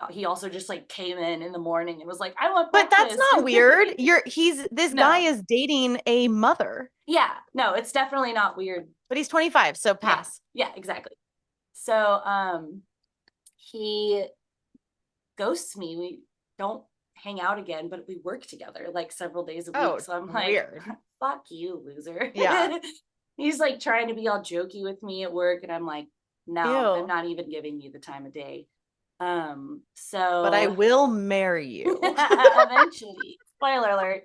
he also just like came in the morning and was like, I want breakfast. But that's not weird. This guy is dating a mother. Yeah, no, it's definitely not weird. But he's 25, so pass. Yeah, exactly. So he ghosts me. We don't hang out again, but we work together like several days a week. So I'm like, weird. Fuck you, loser. Yeah. He's like trying to be all jokey with me at work, and I'm like, no, I'm not even giving you the time of day. But I will marry you eventually. Spoiler alert.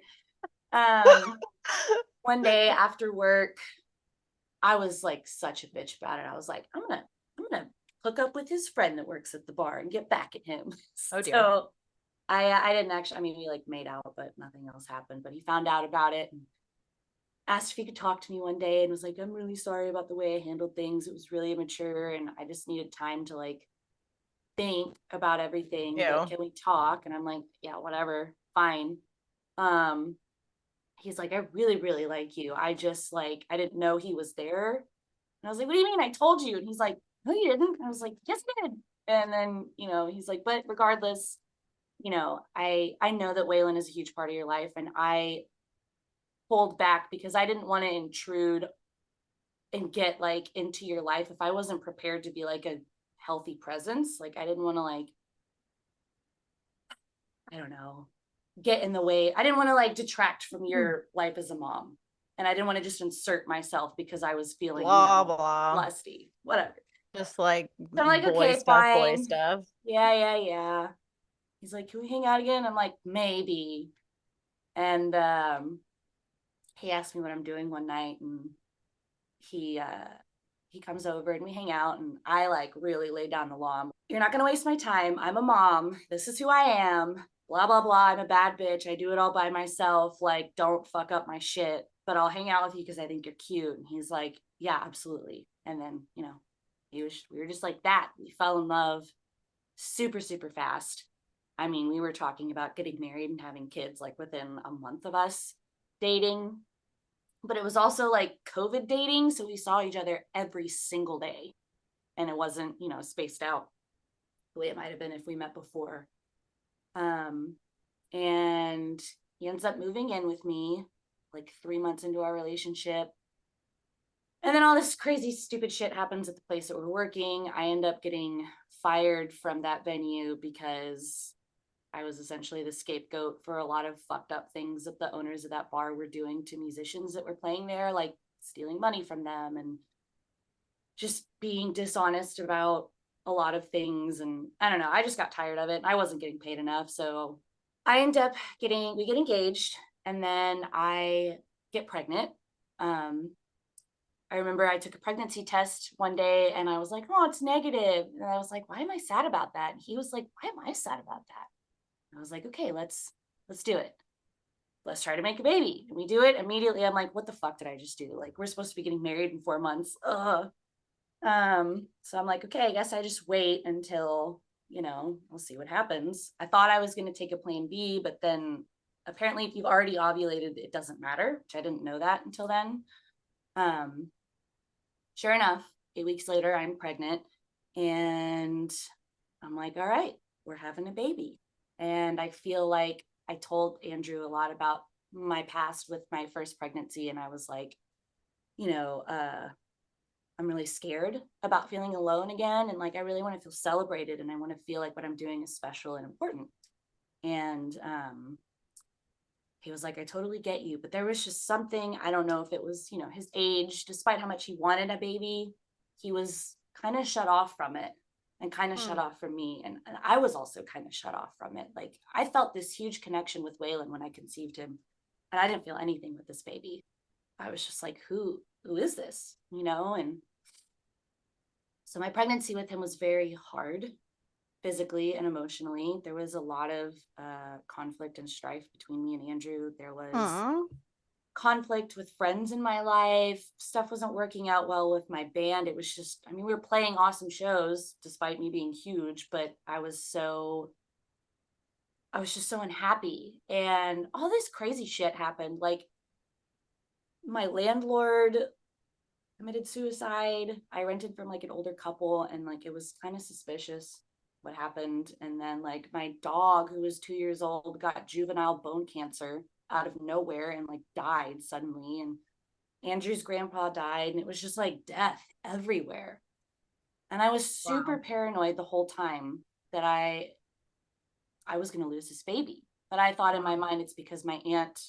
One day after work, I was like such a bitch about it. I was like, I'm gonna hook up with his friend that works at the bar and get back at him. Oh dear. So I didn't actually, I mean, we like made out, but nothing else happened. But he found out about it and asked if he could talk to me one day, and was like, I'm really sorry about the way I handled things. It was really immature, and I just needed time to like think about everything. But can we talk? And I'm like, yeah, whatever, fine. He's like, I really, really like you. I just like, I didn't know he was there. And I was like, what do you mean? I told you. And he's like, no, you didn't. And I was like, yes, I did. And then, he's like, but regardless, I know that Waylon is a huge part of your life. And I pulled back because I didn't want to intrude and get like into your life if I wasn't prepared to be like a healthy presence. Like, I didn't want to like, I don't know, get in the way. I didn't want to like detract from your life as a mom. And I didn't want to just insert myself because I was feeling lusty, whatever. Just like, so I'm like, boy okay, stuff, fine. boy stuff. Yeah. He's like, can we hang out again? I'm like, maybe. And he asked me what I'm doing one night, and he comes over and we hang out, and I like really laid down the law. You're not gonna waste my time. I'm a mom. This is who I am. Blah blah blah. I'm a bad bitch. I do it all by myself. Like, don't fuck up my shit. But I'll hang out with you because I think you're cute. And he's like, yeah, absolutely. And then, you know, we were just like that. We fell in love super, super fast. I mean, we were talking about getting married and having kids like within a month of us dating. But it was also like COVID dating. So we saw each other every single day. And it wasn't, you know, spaced out the way it might have been if we met before. And he ends up moving in with me like 3 months into our relationship. And then all this crazy, stupid shit happens at the place that we're working. I end up getting fired from that venue because I was essentially the scapegoat for a lot of fucked up things that the owners of that bar were doing to musicians that were playing there, like stealing money from them and just being dishonest about a lot of things. And I don't know, I just got tired of it. I wasn't getting paid enough. So we get engaged, and then I get pregnant. I remember I took a pregnancy test one day and I was like, oh, it's negative. And I was like, why am I sad about that? And he was like, why am I sad about that? And I was like, okay, let's do it. Let's try to make a baby. And we do it immediately. I'm like, what the fuck did I just do? Like, we're supposed to be getting married in 4 months. Ugh. So I'm like, okay, I guess I just wait until, you know, we'll see what happens. I thought I was going to take a plan B, but then apparently if you've already ovulated, it doesn't matter, which I didn't know that until then. Sure enough, 8 weeks later, I'm pregnant, and I'm like, all right, we're having a baby. And I feel like I told Andrew a lot about my past with my first pregnancy. And I was like, you know, I'm really scared about feeling alone again. And like, I really want to feel celebrated, and I want to feel like what I'm doing is special and important. And he was like, I totally get you. But there was just something, I don't know if it was, you know, his age, despite how much he wanted a baby, he was kind of shut off from it, and kind of shut off from me. And I was also kind of shut off from it. Like, I felt this huge connection with Waylon when I conceived him, and I didn't feel anything with this baby. I was just like, who is this? You know? And so my pregnancy with him was very hard, physically and emotionally. There was a lot of conflict and strife between me and Andrew. There was conflict with friends in my life. Stuff wasn't working out well with my band. It was just, I mean, we were playing awesome shows despite me being huge, but I was just so unhappy. And all this crazy shit happened. Like, my landlord committed suicide. I rented from like an older couple, and like it was kind of suspicious what happened. And then like my dog, who was 2 years old, got juvenile bone cancer out of nowhere and like died suddenly. And Andrew's grandpa died, and it was just like death everywhere. And I was super paranoid the whole time that I was going to lose this baby. But I thought in my mind it's because my aunt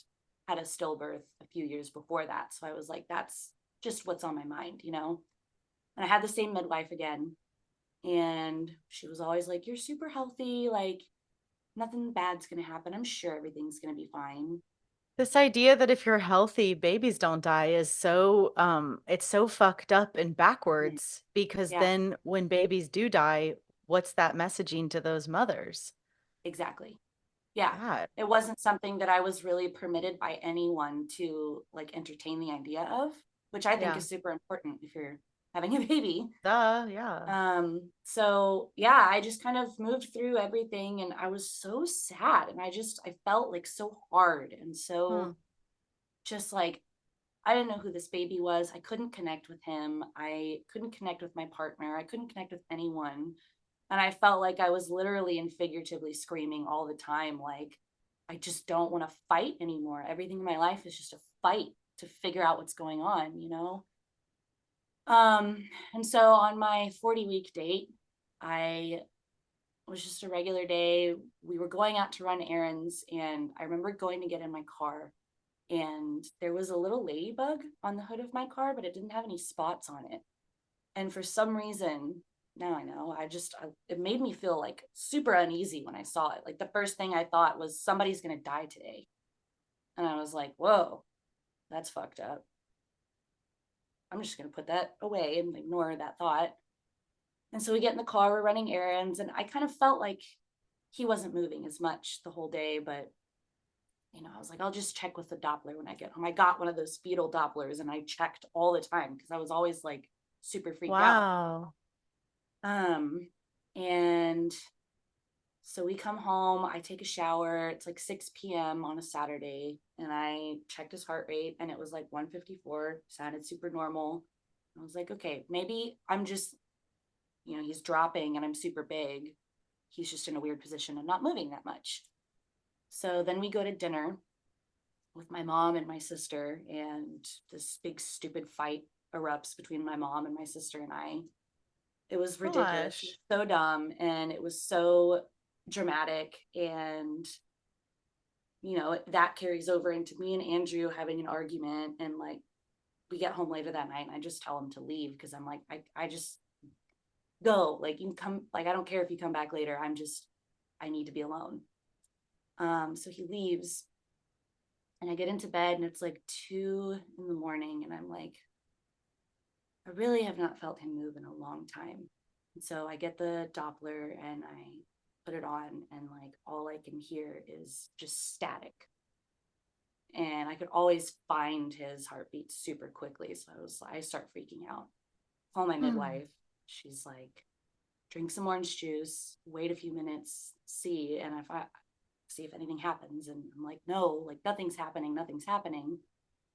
had a stillbirth a few years before that. So I was like, that's just what's on my mind, you know? And I had the same midwife again. And she was always like, you're super healthy. Like, nothing bad's going to happen. I'm sure everything's going to be fine. This idea that if you're healthy, babies don't die is so it's so fucked up and backwards, because Yeah, then when babies do die, what's that messaging to those mothers? exactly. Yeah. God. It wasn't something that I was really permitted by anyone to like entertain the idea of, which I think Yeah. is super important if you're having a baby. Yeah. So yeah, I just kind of moved through everything, and I was so sad, and I felt like so hard and so just like, I didn't know who this baby was. I couldn't connect with him. I couldn't connect with my partner. I couldn't connect with anyone. And I felt like I was literally and figuratively screaming all the time, like, I just don't want to fight anymore. Everything in my life is just a fight to figure out what's going on, you know? And so on my 40-week date, I was just a regular day. We were going out to run errands, and I remember going to get in my car, and there was a little ladybug on the hood of my car, but it didn't have any spots on it. And for some reason, now I know. It made me feel like super uneasy when I saw it. Like the first thing I thought was somebody's going to die today. And I was like, whoa, that's fucked up. I'm just going to put that away and ignore that thought. And so we get in the car, we're running errands, and I kind of felt like he wasn't moving as much the whole day, but I was like, I'll just check with the Doppler when I get home. I got one of those fetal Dopplers and I checked all the time because I was always like super freaked out. Wow. And so we come home, I take a shower. It's like 6 p.m. on a Saturday, and I checked his heart rate and it was like 154, sounded super normal. I was like, okay, maybe I'm just, he's dropping and I'm super big. He's just in a weird position and not moving that much. So then we go to dinner with my mom and my sister, and this big stupid fight erupts between my mom and my sister and I. It was ridiculous. It was so dumb, and it was so dramatic, and that carries over into me and Andrew having an argument, and like we get home later that night and I just tell him to leave because I'm like, I just go, like you can come, like I don't care if you come back later, I need to be alone. So he leaves and I get into bed and it's like 2 a.m. and I'm like, I really have not felt him move in a long time. And so I get the Doppler and I put it on, and like all I can hear is just static. And I could always find his heartbeat super quickly. So I start freaking out. Call my midwife. She's like, drink some orange juice, wait a few minutes, see if anything happens. And I'm like, no, like nothing's happening.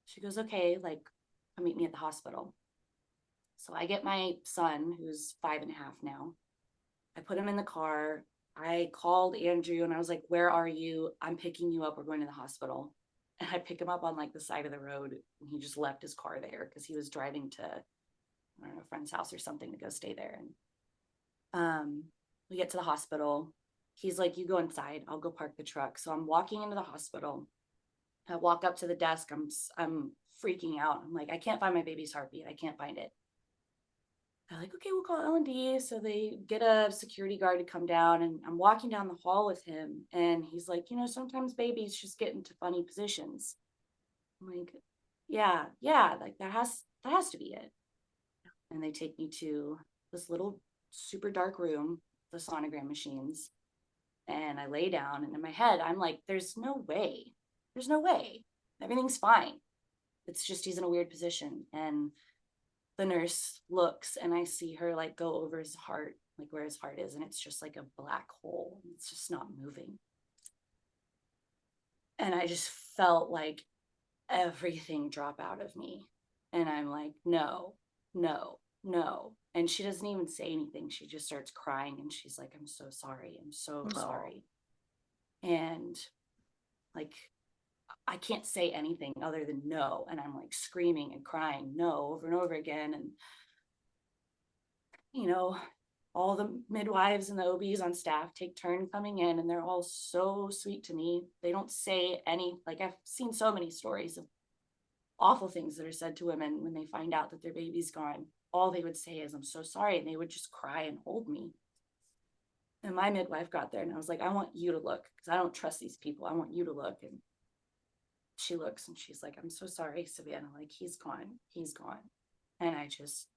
She goes, okay, like come meet me at the hospital. So I get my son, who's 5.5 now. I put him in the car. I called Andrew and I was like, where are you? I'm picking you up. We're going to the hospital. And I pick him up on like the side of the road, and he just left his car there because he was driving to, I don't know, a friend's house or something to go stay there. And we get to the hospital. He's like, you go inside, I'll go park the truck. So I'm walking into the hospital. I walk up to the desk. I'm freaking out. I'm like, I can't find my baby's heartbeat. I can't find it. They're like, okay, we'll call L&D. So they get a security guard to come down, and I'm walking down the hall with him. And he's like, sometimes babies just get into funny positions. I'm like, yeah, like that has to be it. And they take me to this little super dark room, the sonogram machines. And I lay down, and in my head, I'm like, there's no way. Everything's fine. It's just he's in a weird position. And the nurse looks, and I see her like go over his heart, like where his heart is, and it's just like a black hole. It's just not moving. And I just felt like everything drop out of me. And I'm like, no. And she doesn't even say anything. She just starts crying, and she's like, I'm so sorry. Sorry. And like, I can't say anything other than no. And I'm like screaming and crying no over and over again. And, all the midwives and the OBs on staff take turn coming in, and they're all so sweet to me. They don't say like I've seen so many stories of awful things that are said to women when they find out that their baby's gone. All they would say is, I'm so sorry. And they would just cry and hold me. And my midwife got there, and I was like, I want you to look, because I don't trust these people. I want you to look. And she looks, and she's like, I'm so sorry, Savannah. Like, he's gone. And I just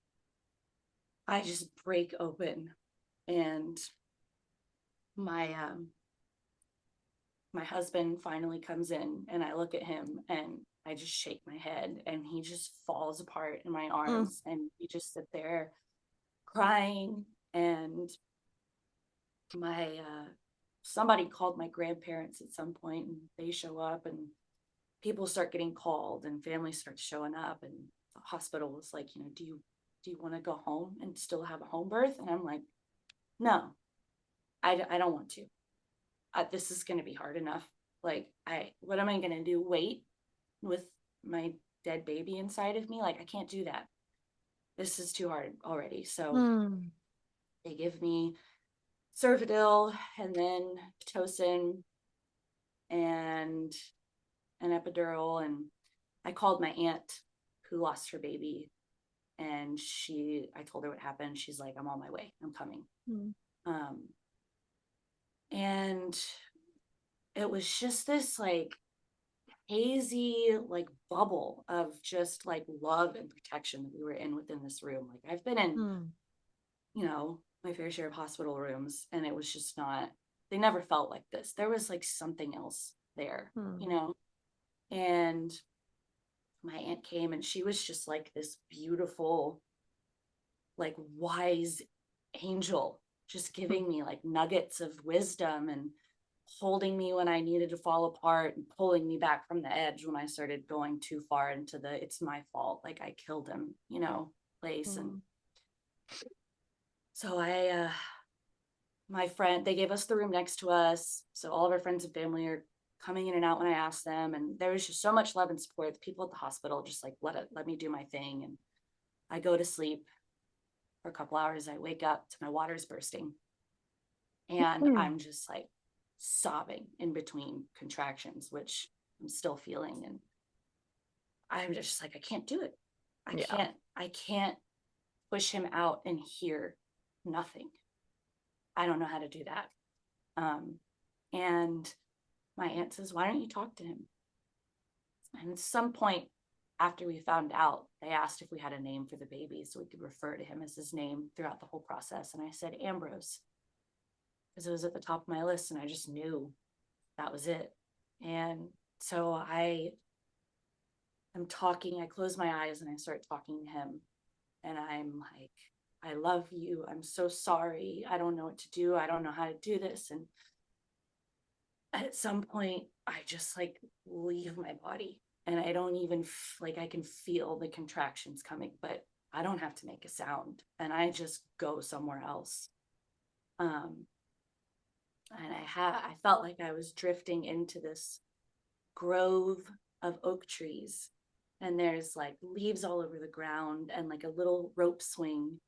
break open, and my husband finally comes in, and I look at him and I just shake my head, and he just falls apart in my arms. And we just sit there crying. And my somebody called my grandparents at some point, and they show up, and people start getting called, and families start showing up, and the hospital was like, do you want to go home and still have a home birth? And I'm like, no, I don't want to. This is going to be hard enough. Like, what am I going to do? Wait with my dead baby inside of me? Like, I can't do that. This is too hard already. So they give me Cervidil, and then Pitocin, and an epidural. And I called my aunt who lost her baby, And I told her what happened. She's like, I'm on my way. I'm coming. And it was just this like hazy like bubble of just like love and protection that we were in within this room. Like I've been in, you know, my fair share of hospital rooms, and it was just not, they never felt like this. There was like something else there, you know. And my aunt came, and she was just like this beautiful, like wise angel, just giving me like nuggets of wisdom and holding me when I needed to fall apart and pulling me back from the edge when I started going too far into the it's my fault, like I killed him, you know, place. And so my friend, they gave us the room next to us, so all of our friends and family are coming in and out when I asked them, and there was just so much love and support. The people at the hospital just like let me do my thing, and I go to sleep for a couple hours. I wake up to my water's bursting, and I'm just like sobbing in between contractions, which I'm still feeling. And I'm just like, I can't do it. I can't push him out and hear nothing. I don't know how to do that. And my aunt says, why don't you talk to him? And at some point after we found out, they asked if we had a name for the baby so we could refer to him as his name throughout the whole process. And I said, Ambrose, because it was at the top of my list, and I just knew that was it. And so I close my eyes and I start talking to him, and I'm like, I love you. I'm so sorry. I don't know what to do. I don't know how to do this. And at some point I just like leave my body, and I don't even like, I can feel the contractions coming, but I don't have to make a sound, and I just go somewhere else. And I felt like I was drifting into this grove of oak trees, and there's like leaves all over the ground and like a little rope swing.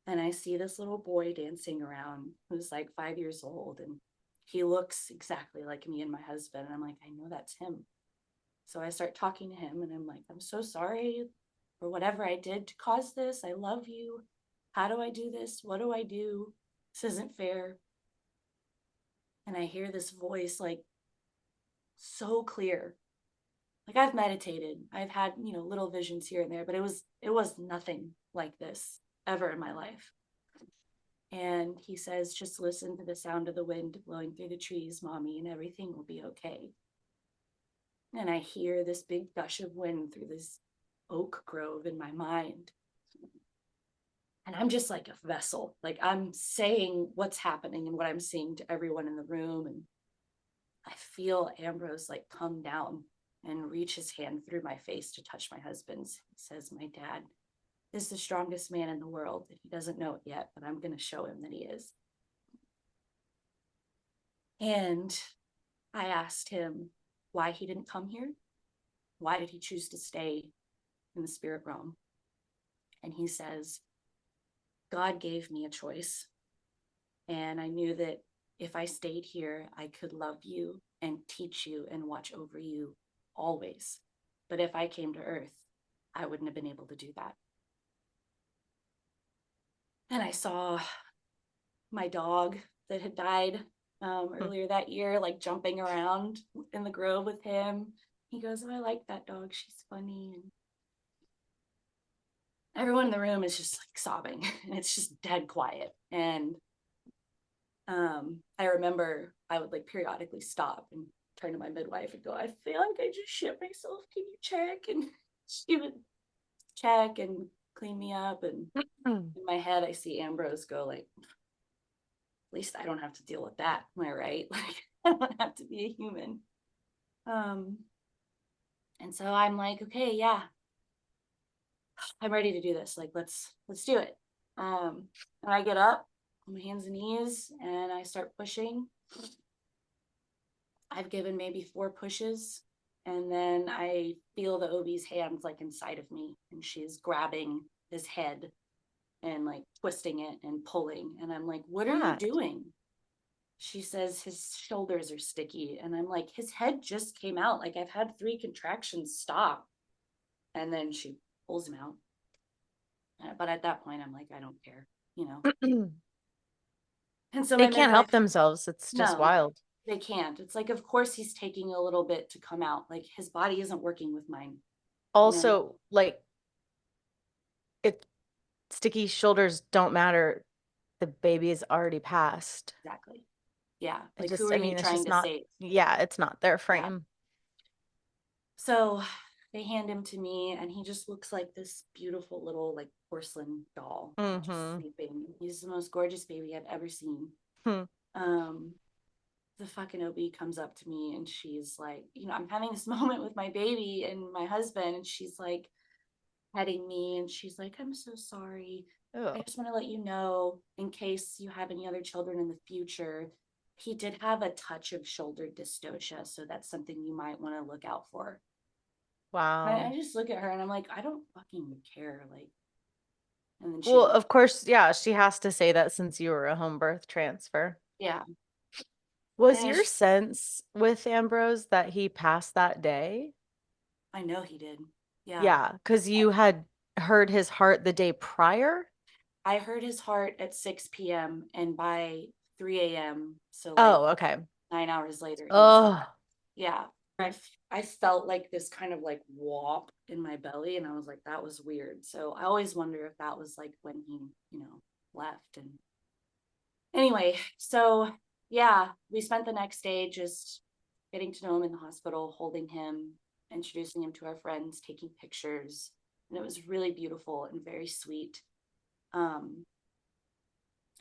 And I see this little boy dancing around who's like 5 years old, and he looks exactly like me and my husband. And I'm like, I know that's him. So I start talking to him, and I'm like, I'm so sorry for whatever I did to cause this. I love you. How do I do this? What do I do? This isn't fair. And I hear this voice like so clear. Like I've meditated, I've had, you know, little visions here and there, but it was nothing like this ever in my life. And he says, just listen to the sound of the wind blowing through the trees, mommy, and everything will be okay. And I hear this big gush of wind through this oak grove in my mind. And I'm just like a vessel. Like I'm saying what's happening and what I'm seeing to everyone in the room. And I feel Ambrose like come down and reach his hand through my face to touch my husband's. He says, my dad is the strongest man in the world. He doesn't know it yet, but I'm going to show him that he is. And I asked him why he didn't come here. Why did he choose to stay in the spirit realm? And he says, God gave me a choice. And I knew that if I stayed here, I could love you and teach you and watch over you always. But if I came to Earth, I wouldn't have been able to do that. And I saw my dog that had died earlier that year, like jumping around in the grove with him. He goes, oh, I like that dog. She's funny. And everyone in the room is just like sobbing, and it's just dead quiet. And I remember I would like periodically stop and turn to my midwife and go, I feel like I just shit myself. Can you check? And she would check and clean me up. And in my head, I see Ambrose go like, at least I don't have to deal with that. Am I right? Like I don't have to be a human. And so I'm like, okay, yeah, I'm ready to do this. Like, let's do it. And I get up on my hands and knees and I start pushing. I've given maybe 4 pushes, and then I feel the OB's hands like inside of me, and she's grabbing his head and like twisting it and pulling. And I'm like, what are you doing? She says his shoulders are sticky. And I'm like, his head just came out. Like I've had 3 contractions stop. And then she pulls him out. But at that point, I'm like, I don't care, you know. And so They my can't help midwife, themselves. It's just no, wild. they can't. It's like, of course, he's taking a little bit to come out. Like his body isn't working with mine, you know. Also, like, if sticky shoulders don't matter, the baby is already passed. Exactly. Yeah. It Like, who just, are I you mean, it's trying just to not, save? yeah, it's not their Yeah. frame. So they hand him to me, and he just looks like this beautiful little like porcelain doll, just Mm-hmm. sleeping. He's the most gorgeous baby I've ever seen. Hmm. Um, the fucking OB comes up to me and she's like, you know, I'm having this moment with my baby and my husband, and she's like petting me and she's like, I'm so sorry. I Oh, just want to let you know, in case you have any other children in the future, he did have a touch of shoulder dystocia. So that's something you might want to look out for. I wow. just look at her and I'm like, I don't fucking care. Like, and then Well, she, of course, yeah, she has to say that since you were a home birth transfer. yeah. Was And your sense with Ambrose that he passed that day? I know he did. Yeah. Yeah, because you had heard his heart the day prior? I heard his heart at 6 p.m. and by 3 a.m., so like Oh, okay. 9 hours later, he was dead. Oh, Yeah. I felt like this kind of like whop in my belly, and I was like, that was weird. So I always wonder if that was like when he, you know, left. And anyway, so yeah, we spent the next day just getting to know him in the hospital, holding him, introducing him to our friends, taking pictures. And it was really beautiful and very sweet. Um,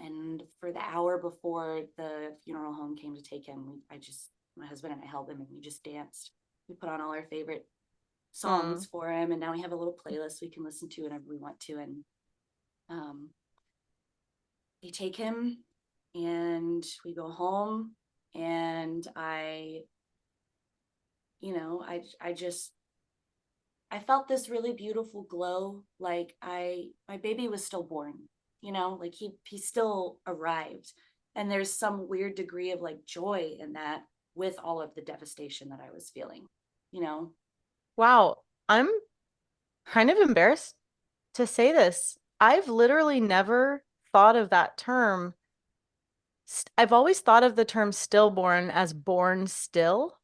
and for the hour before the funeral home came to take him, my husband and I held him and we just danced. We put on all our favorite songs mm. for him, and now we have a little playlist we can listen to whenever we want to. And um, they take him, and we go home, and I felt this really beautiful glow. Like my baby was still born, you know, like he still arrived. And there's some weird degree of like joy in that with all of the devastation that I was feeling, you know? Wow. I'm kind of embarrassed to say this. I've literally never thought of that term. I've always thought of the term stillborn as born still,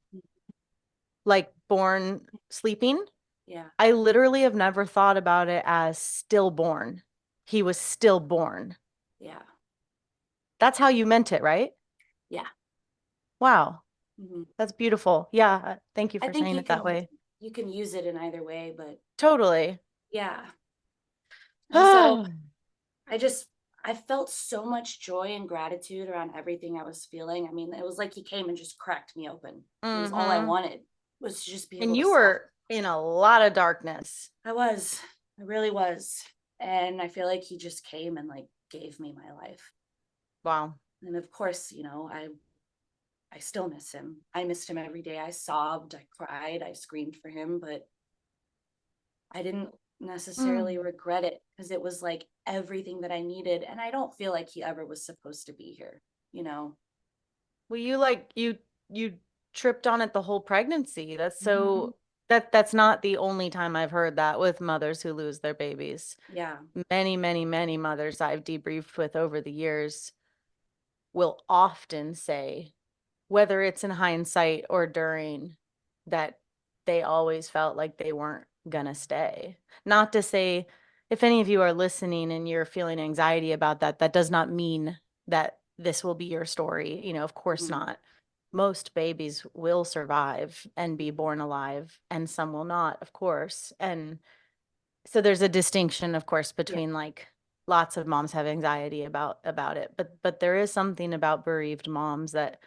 like born sleeping. Yeah. I literally have never thought about it as stillborn. He was stillborn. Yeah. That's how you meant it, right? Yeah. Wow. Mm-hmm. That's beautiful. Yeah. Thank you I for think saying it that way. you can use it in either way, but Totally. yeah. And so I just I felt so much joy and gratitude around everything I was feeling. I mean, it was like he came and just cracked me open. It was all I Mm-hmm. wanted, was to just be And able to you soft. were in a lot of darkness. I really was. And I feel like he just came and like gave me my life. Wow. And of course, you know, I still miss him. I missed him every day. I sobbed, I cried, I screamed for him, but I didn't necessarily Mm. regret it because it was like everything that I needed. And I don't feel like he ever was supposed to be here, you know? Well, you tripped on it the whole pregnancy. That's Mm-hmm. so that's not the only time I've heard that with mothers who lose their babies. Yeah. Many, many, many mothers I've debriefed with over the years will often say, whether it's in hindsight or during, that they always felt like they weren't gonna stay. Not to say, if any of you are listening and you're feeling anxiety about that, that does not mean that this will be your story. You know, of course Mm-hmm. not. Most babies will survive and be born alive, and some will not, of course. And so there's a distinction, of course, Yeah. between like lots of moms have anxiety about it, but there is something about bereaved moms that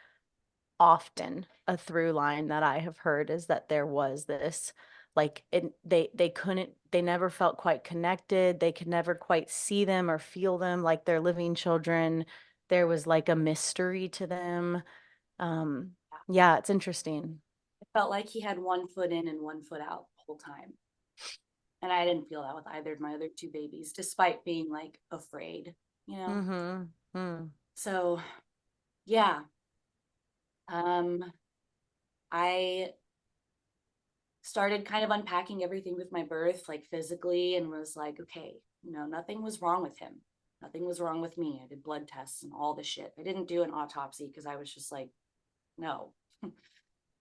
often a through line that I have heard is that there was this like they couldn't, they never felt quite connected, they could never quite see them or feel them like their living children. There was like a mystery to them. um yeah, it's interesting. It felt like he had one foot in and one foot out the whole time. And I didn't feel that with either of my other two babies, despite being like afraid, you know? Mm-hmm. Mm. So yeah. Um, I started kind of unpacking everything with my birth, like physically, and was like, okay, nothing was wrong with him. Nothing was wrong with me. I did blood tests and all the shit. I didn't do an autopsy because I was just like, no,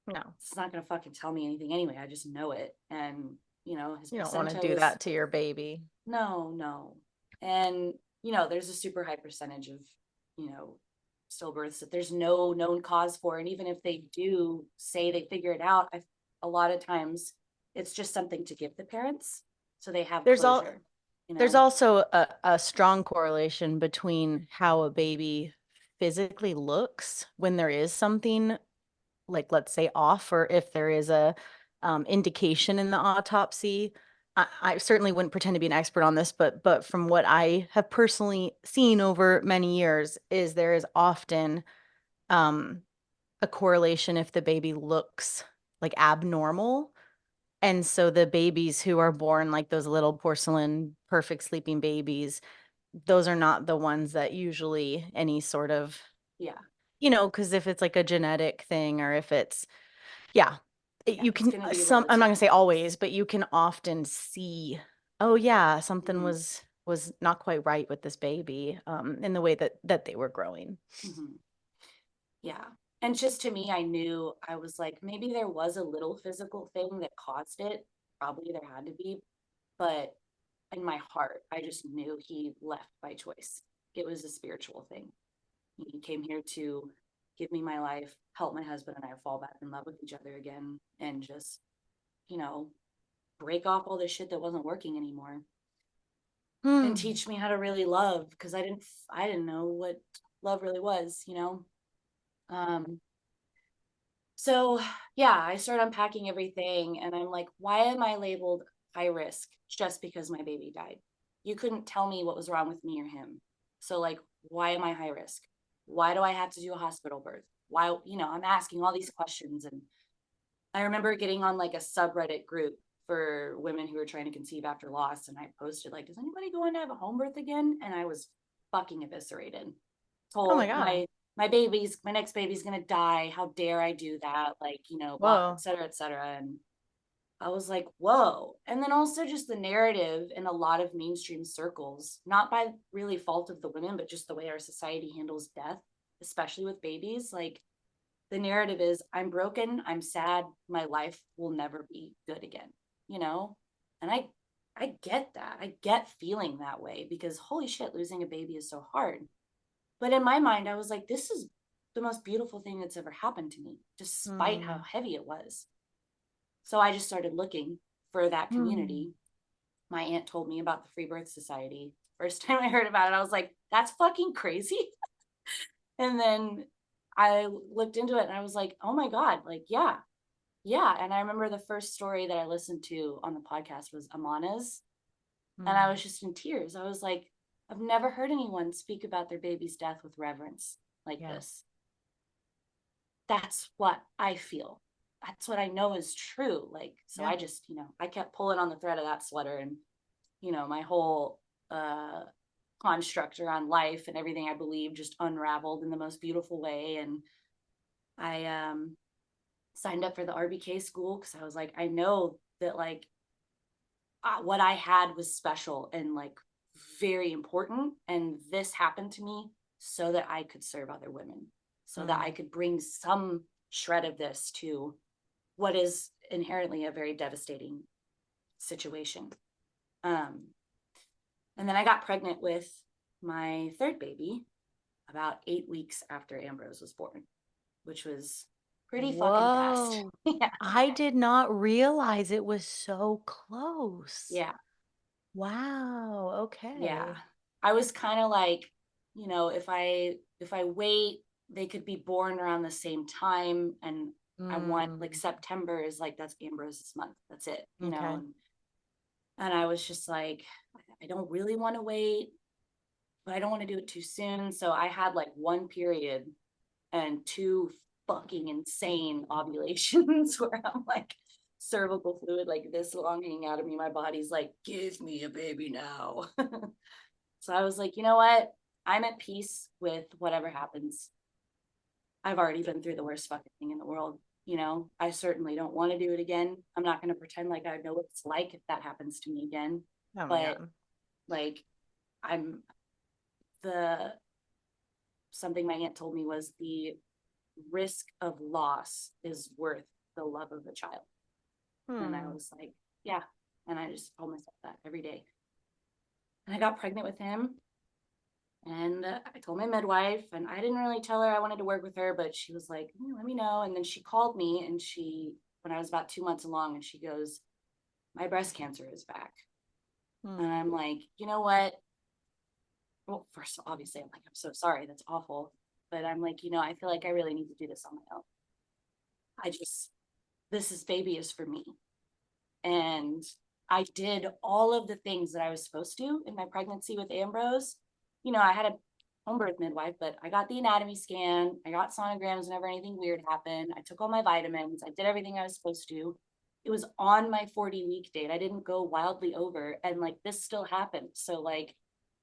No, it's not going to fucking tell me anything anyway. I just know it. And, his you don't want to placenta do was, that to your baby. no. And, there's a super high percentage of, stillbirths that there's no known cause for. And even if they do say they figure it out, a lot of times it's just something to give the parents so they have closure. There's also a strong correlation between how a baby physically looks when there is something, like, let's say, off, or if there is a indication in the autopsy. I certainly wouldn't pretend to be an expert on this, but from what I have personally seen over many years, is there is often a correlation if the baby looks like abnormal. And so the babies who are born like those little porcelain perfect sleeping babies, those are not the ones that usually any sort of, Yeah. because if it's like a genetic thing, or if it's, yeah, you It's can, gonna be I'm not gonna say relative. always, but you can often see, oh yeah, something Mhm. was not quite right with this baby, in the way that they were growing. Mhm. Yeah. And just to me, I knew, I was like, maybe there was a little physical thing that caused it. Probably there had to be. But in my heart, I just knew he left by choice. It was a spiritual thing. He came here to give me my life, help my husband and I fall back in love with each other again, and just, you know, break off all this shit that wasn't working anymore and teach me how to really love, because I didn't know what love really was. Um so yeah, I started unpacking everything and I'm like, why am I labeled high risk just because my baby died? You couldn't tell me what was wrong with me or him. So like, why am I high risk? Why do I have to do a hospital birth? Why, I'm asking all these questions. And I remember getting on like a subreddit group for women who were trying to conceive after loss. And I posted like, does anybody go on to have a home birth again? And I was fucking eviscerated. Oh my Told God. my next baby's gonna die. How dare I do that? Like, blah, Whoa. et cetera, et cetera. And I was like, whoa. And then also just the narrative in a lot of mainstream circles, not by really fault of the women, but just the way our society handles death, especially with babies. Like, the narrative is, I'm broken, I'm sad, my life will never be good again, you know? And I get that. I get feeling that way because holy shit, losing a baby is so hard. But in my mind, I was like, this is the most beautiful thing that's ever happened to me, despite how heavy it was. So I just started looking for that community. My aunt told me about the Freebirth Society. First time I heard about it, I was like, that's fucking crazy. And then I looked into it and I was like, oh my God, like, yeah. And I remember the first story that I listened to on the podcast was Amana's. And I was just in tears. I was like, I've never heard anyone speak about their baby's death with reverence like this. That's what I feel. That's what I know is true. Like, so I just, I kept pulling on the thread of that sweater, and, my whole construct around life and everything I believe just unraveled in the most beautiful way. And I signed up for the RBK school because I was like, I know that like what I had was special and like very important. And this happened to me so that I could serve other women, so that I could bring some shred of this to what is inherently a very devastating situation. And then I got pregnant with my third baby about 8 weeks after Ambrose was born, which was pretty fucking fast. Yeah. I did not realize it was so close. Yeah. Wow. Okay. Yeah. I was kind of like, if I wait, they could be born around the same time. And I want, like, September is like, that's Ambrose's month. That's it, Okay. And I was just like, I don't really want to wait, but I don't want to do it too soon. So I had like one period and two fucking insane ovulations where I'm like cervical fluid like this long hanging out of me. My body's like, give me a baby now. So I was like, you know what? I'm at peace with whatever happens. I've already been through the worst fucking thing in the world. You know, I certainly don't want to do it again. I'm not going to pretend like I know what it's like if that happens to me again. Oh my But God. like, I'm the something my aunt told me was the risk of loss is worth the love of a child. And I was like, yeah. And I just told myself that every day. And I got pregnant with him. And I told my midwife, and I didn't really tell her I wanted to work with her, but she was like, let me know. And then she called me, and when I was about 2 months along, and she goes, my breast cancer is back. And I'm like, you know what? Well, first, obviously, I'm like, I'm so sorry. That's awful. But I'm like, I feel like I really need to do this on my own. Baby is for me. And I did all of the things that I was supposed to in my pregnancy with Ambrose. I had a home birth midwife, but I got the anatomy scan. I got sonograms whenever anything weird happened. I took all my vitamins. I did everything I was supposed to. It was on my 40-week date. I didn't go wildly over. And like, this still happened. So like,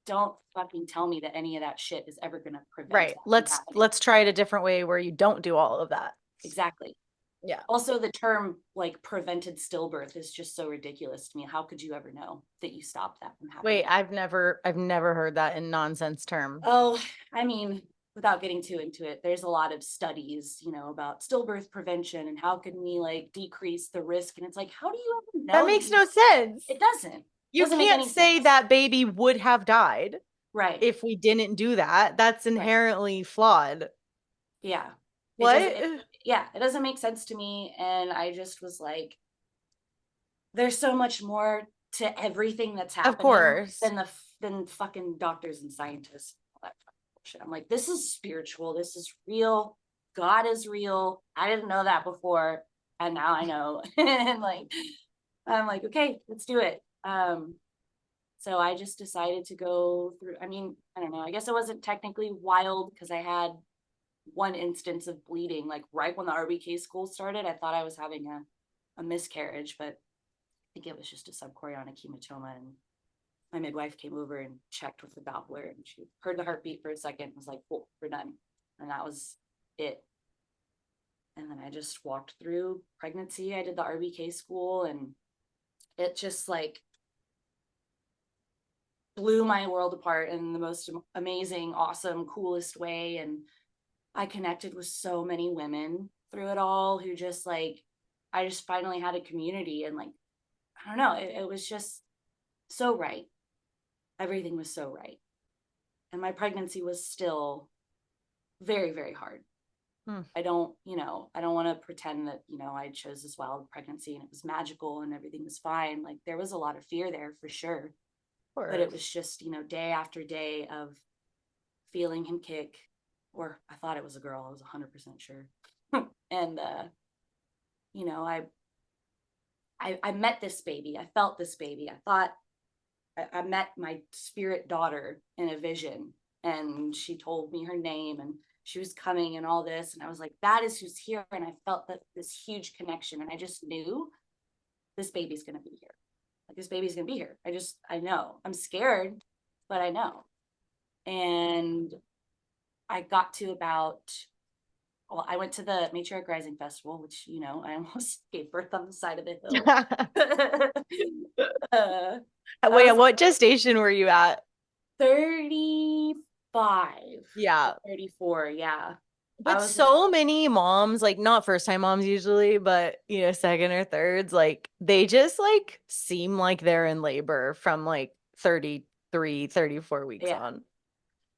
don't fucking tell me that any of that shit is ever going to prevent Right. Let's try it a different way where you don't do all of that. Exactly. Yeah. Also, the term like prevented stillbirth is just so ridiculous to me. How could you ever know that you stopped that from happening? Wait, I've never heard that in nonsense term. Oh, I mean, without getting too into it, there's a lot of studies, about stillbirth prevention and how can we like decrease the risk. And it's like, how do you ever know? That makes no sense. It doesn't. You can't say that baby would have died. Right. If we didn't do that. That's inherently flawed. Yeah. What? It doesn't make sense to me. And I just was like, there's so much more to everything that's happening. Of course. Than fucking doctors and scientists. All that bullshit. I'm like, this is spiritual. This is real. God is real. I didn't know that before. And now I know. And like, I'm like, okay, let's do it. So I just decided to go through, I mean, I don't know. I guess it wasn't technically wild because I had one instance of bleeding, like right when the RBK school started. I thought I was having a miscarriage, but I think it was just a subchorionic hematoma. And my midwife came over and checked with the Doppler, and she heard the heartbeat for a second and was like, cool, we're done. And that was it. And then I just walked through pregnancy. I did the RBK school, and it just like blew my world apart in the most amazing, awesome, coolest way. And I connected with so many women through it all who just like, I just finally had a community. And like, I don't know, it was just so right. Everything was so right. And my pregnancy was still very, very hard. I don't want to pretend that, I chose this wild pregnancy and it was magical and everything was fine. Like there was a lot of fear there for sure. But it was just, day after day of feeling him kick, or I thought it was a girl. I was 100% sure. And, I met this baby. I felt this baby. I thought I met my spirit daughter in a vision, and she told me her name and she was coming and all this. And I was like, that is who's here. And I felt this huge connection. And I just knew this baby's going to be here. Like this baby's going to be here. I know. I'm scared, but I know. And I got to I went to the Matriarch Rising Festival, which, I almost gave birth on the side of the hill. Wait, what gestation were you at? 35. Yeah. 34, yeah. But so many moms, like not first time moms usually, but second or thirds, like they just like seem like they're in labor from like 33, 34 weeks on.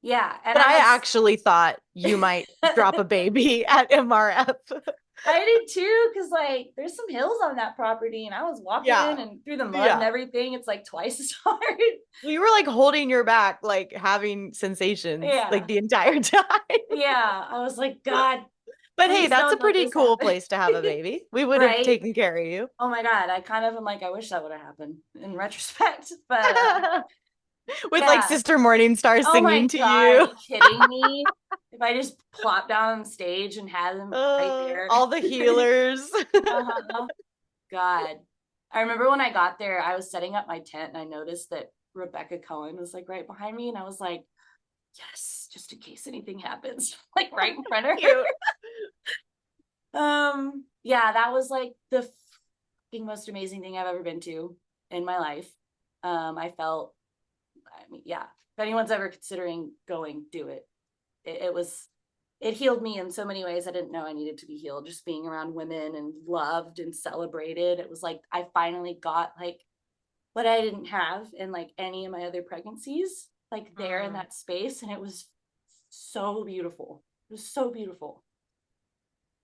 Yeah. And I actually thought you might drop a baby at MRF. I did too, because like there's some hills on that property and I was walking and through the mud and everything. It's like twice as hard. We were like holding your back, like having sensations like the entire time. Yeah. I was like, God. But hey, that's a pretty cool place to have a baby. We would have taken care of you. Oh my God. I kind of am like, I wish that would have happened in retrospect. But with like Sister Morningstar singing to you. Are you kidding me? If I just plopped down on stage and had them right there. All the healers. God. I remember when I got there, I was setting up my tent and I noticed that Rebecca Cohen was like right behind me. And I was like, yes, just in case anything happens, like right in front of her. yeah, that was like the most amazing thing I've ever been to in my life. I mean, yeah, if anyone's ever considering going, do it. It healed me in so many ways I didn't know I needed to be healed. Just being around women and loved and celebrated. It was like I finally got like what I didn't have in like any of my other pregnancies, like there in that space. And it was so beautiful. It was so beautiful.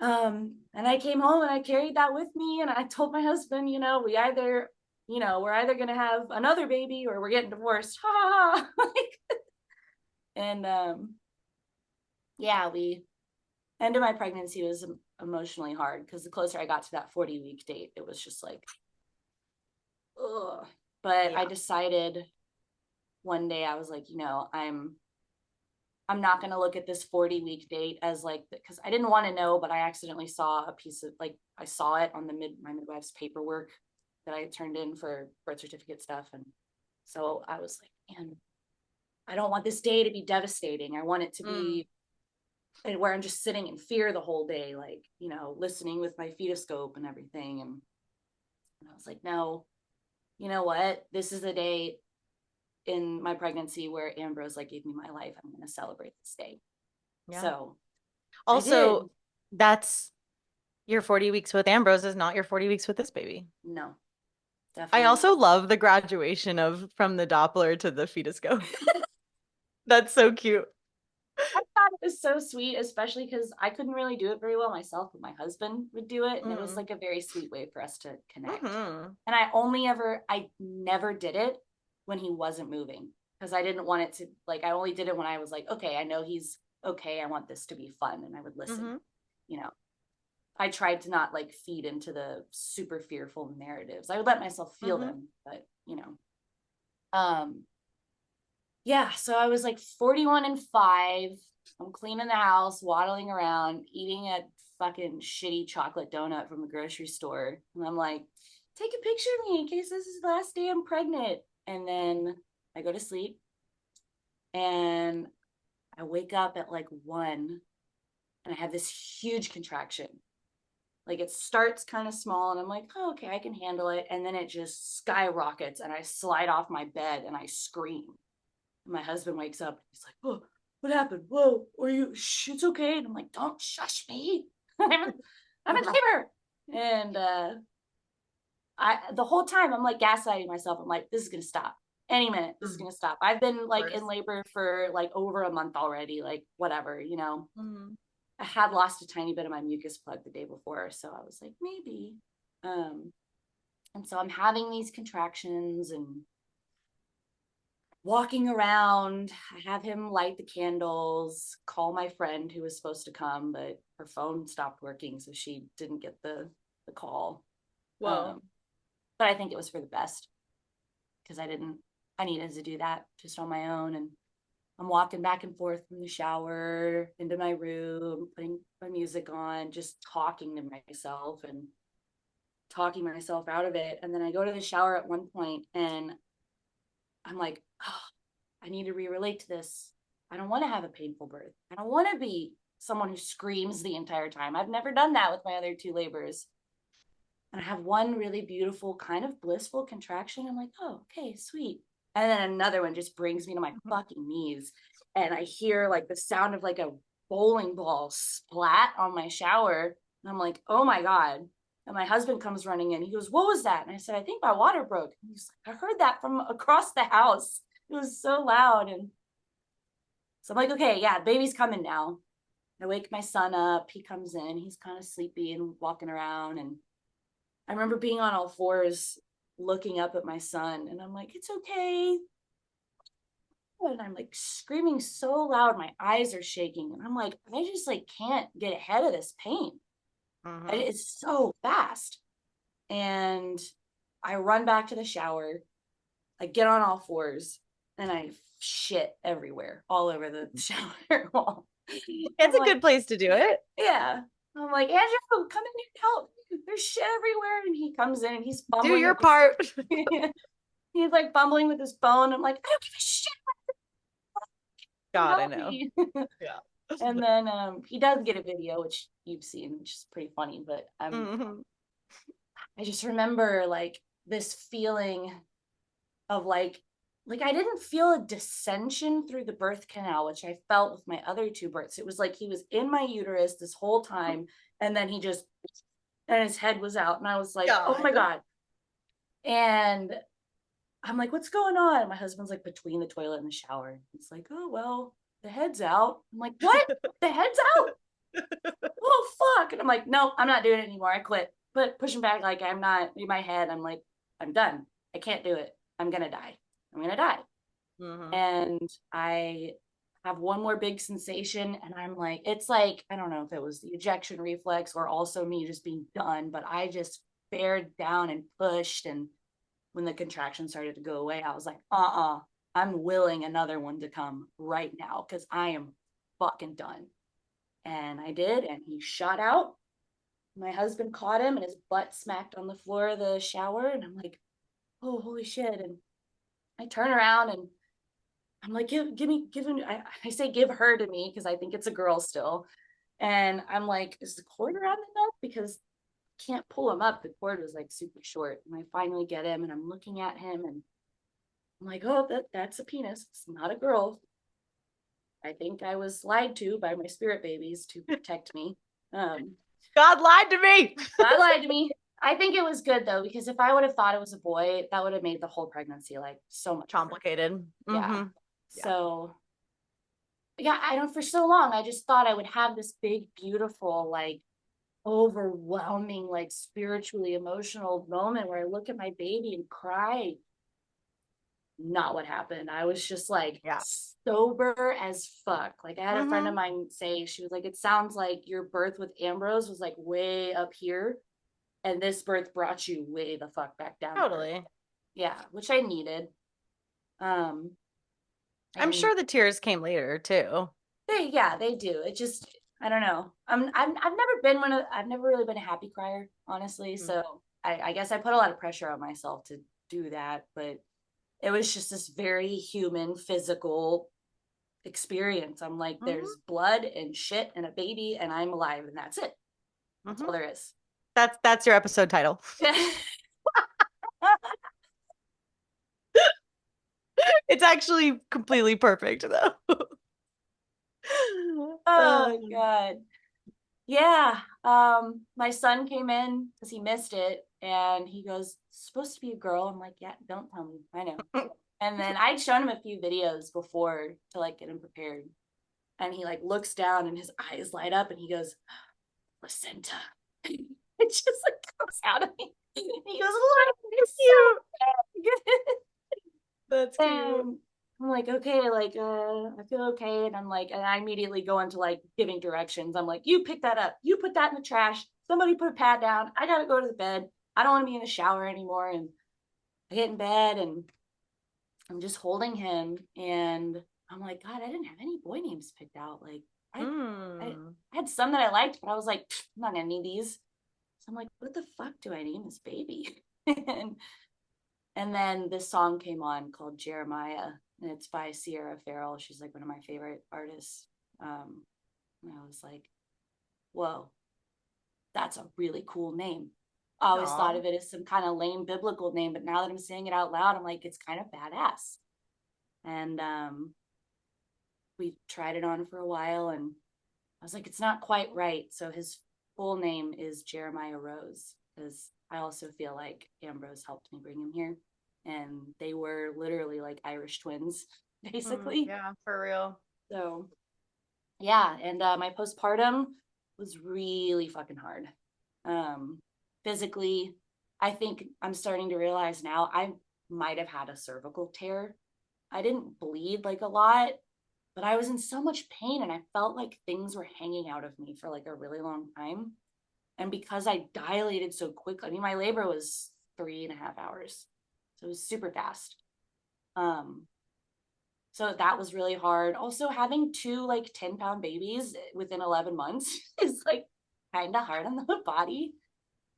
And I came home and I carried that with me, and I told my husband, we're either going to have another baby or we're getting divorced. Ha ha ha. And yeah, end of my pregnancy was emotionally hard because the closer I got to that 40-week date, it was just like, ugh. But I decided one day, I was like, I'm not going to look at this 40-week date as like, because I didn't want to know, but I accidentally saw a piece of like, I saw it on my midwife's paperwork that I turned in for birth certificate stuff. And so I was like, man, I don't want this day to be devastating. I want it to be where I'm just sitting in fear the whole day, like, listening with my fetoscope and everything. And I was like, no, you know what? This is a day in my pregnancy where Ambrose like gave me my life. I'm going to celebrate this day. Yeah. So also that's your 40 weeks with Ambrose is not your 40 weeks with this baby. No, definitely. I also love the graduation from the Doppler to the fetoscope. That's so cute. I thought it was so sweet, especially because I couldn't really do it very well myself, but my husband would do it. And it was like a very sweet way for us to connect. And I never did it when he wasn't moving, because I didn't want it to, like, I only did it when I was like, okay, I know he's okay. I want this to be fun. And I would listen, I tried to not like feed into the super fearful narratives. I would let myself feel them, but yeah, so I was like 41 and 5. I'm cleaning the house, waddling around, eating a fucking shitty chocolate donut from the grocery store. And I'm like, take a picture of me in case this is the last day I'm pregnant. And then I go to sleep and I wake up at like 1 and I have this huge contraction. Like it starts kind of small and I'm like, oh, okay, I can handle it. And then it just skyrockets and I slide off my bed and I scream. My husband wakes up. He's like, "Oh, what happened? Whoa, are you? Shh, it's okay." And I'm like, "Don't shush me. I'm in labor." And the whole time I'm like gaslighting myself. I'm like, "This is gonna stop any minute. This is gonna stop." I've been like in labor for like over a month already. Like whatever, I had lost a tiny bit of my mucus plug the day before, so I was like, maybe. And so I'm having these contractions and walking around. I have him light the candles, call my friend who was supposed to come, but her phone stopped working, so she didn't get the call. But I think it was for the best, because I needed to do that just on my own. And I'm walking back and forth from the shower into my room, putting my music on, just talking to myself and talking myself out of it. And then I go to the shower at one point and I'm like, oh, I need to relate to this. I don't want to have a painful birth. I don't want to be someone who screams the entire time. I've never done that with my other 2 labors. And I have one really beautiful, kind of blissful contraction. I'm like, oh, okay, sweet. And then another one just brings me to my fucking knees. And I hear like the sound of like a bowling ball splat on my shower. And I'm like, oh my God. And my husband comes running in. He goes, what was that? And I said, I think my water broke. And he's like, I heard that from across the house. It was so loud. And so I'm like, okay, yeah, baby's coming now. I wake my son up. He comes in. He's kind of sleepy and walking around. And I remember being on all fours, looking up at my son. And I'm like, it's okay. And I'm like screaming so loud. My eyes are shaking. And I'm like, I just like can't get ahead of this pain. It's so fast. And I run back to the shower. I get on all fours and I shit everywhere, all over the shower wall. It's a good place to do it. Yeah. I'm like, Andrew, come in here, help. There's shit everywhere. And he comes in and he's fumbling. Do your part. He's like fumbling with his phone. I'm like, I don't give a shit. God, I know. Yeah. And then he does get a video, which you've seen, which is pretty funny. But I just remember like this feeling of like I didn't feel a dissension through the birth canal, which I felt with my other two births. It was like he was in my uterus this whole time, and then and his head was out, and I was like, oh my God. And I'm like, what's going on? And my husband's like between the toilet and the shower. He's like, oh, well, the head's out. I'm like, what? The head's out? Oh, fuck. And I'm like, no, I'm not doing it anymore. I quit. But pushing back, like, I'm not in my head. I'm like, I'm done. I can't do it. I'm going to die. I'm going to die. And I have one more big sensation. And I'm like, it's like, I don't know if it was the ejection reflex or also me just being done, but I just bared down and pushed. And when the contraction started to go away, I was like, I'm willing another one to come right now because I am fucking done. And I did, and he shot out. My husband caught him, and his butt smacked on the floor of the shower. And I'm like, oh, holy shit. And I turn around, and I'm like, I say give her to me because I think it's a girl still. And I'm like, is the cord around the neck? Because can't pull him up. The cord was like super short. And I finally get him, and I'm looking at him, and I'm like, oh, that's a penis. It's not a girl. I think I was lied to by my spirit babies to protect me. God lied to me. God lied to me. I think it was good though, because if I would have thought it was a boy, that would have made the whole pregnancy like so much complicated. Yeah. So yeah, I don't, for so long, I just thought I would have this big, beautiful, like overwhelming, like spiritually emotional moment where I look at my baby and cry. Not what happened. I was just like sober as fuck. Like I had a friend of mine say, she was like, it sounds like your birth with Ambrose was like way up here, and this birth brought you way the fuck back down. Totally. Yeah, which I needed. I'm sure the tears came later too. They do. It just, I don't know. I've never really been a happy crier, honestly. So I guess I put a lot of pressure on myself to do that, but it was just this very human, physical experience. I'm like, there's blood and shit and a baby, and I'm alive, and that's it. That's all there is. That's your episode title. It's actually completely perfect though. Oh God. Yeah. My son came in because he missed it, and he goes, it's supposed to be a girl. I'm like, yeah, don't tell me. I know. And then I'd shown him a few videos before to like get him prepared. And he like looks down and his eyes light up and he goes, placenta. It just like comes out of me. He goes, look, it's cute. That's cute. I'm like, okay, like, I feel okay. And I'm like, and I immediately go into like giving directions. I'm like, you pick that up. You put that in the trash. Somebody put a pad down. I got to go to the bed. I don't want to be in the shower anymore. And I get in bed and I'm just holding him. And I'm like, God, I didn't have any boy names picked out. Like, I had some that I liked, but I was like, I'm not any of these. So I'm like, what the fuck do I name this baby? And then this song came on called Jeremiah, and it's by Sierra Farrell. She's like one of my favorite artists. And I was like, whoa, that's a really cool name. I always thought of it as some kind of lame biblical name, but now that I'm saying it out loud, I'm like, it's kind of badass. And we tried it on for a while, and I was like, it's not quite right. So his full name is Jeremiah Rose, because I also feel like Ambrose helped me bring him here. And they were literally like Irish twins, basically. Yeah, for real. So, yeah. And my postpartum was really fucking hard. Physically, I think I'm starting to realize now I might have had a cervical tear. I didn't bleed like a lot, but I was in so much pain and I felt like things were hanging out of me for like a really long time. And because I dilated so quickly, I mean, my labor was 3.5 hours. So it was super fast. So that was really hard. Also, having two like 10-pound babies within 11 months is like kind of hard on the body.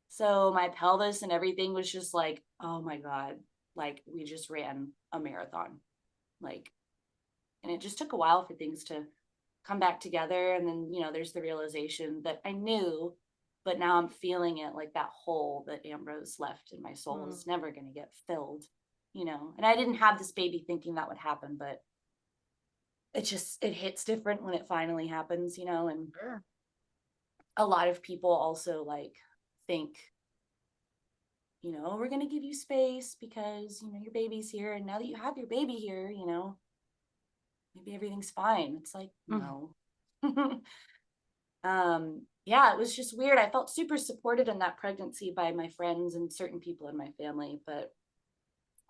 So my pelvis and everything was just like, oh my God, like we just ran a marathon. Like, and it just took a while for things to come back together. And then, there's the realization that I knew, but now I'm feeling it, like that hole that Ambrose left in my soul is never going to get filled, and I didn't have this baby thinking that would happen, but it hits different when it finally happens, and a lot of people also like think, we're going to give you space because, your baby's here. And now that you have your baby here, maybe everything's fine. It's like, no. Yeah, it was just weird. I felt super supported in that pregnancy by my friends and certain people in my family, but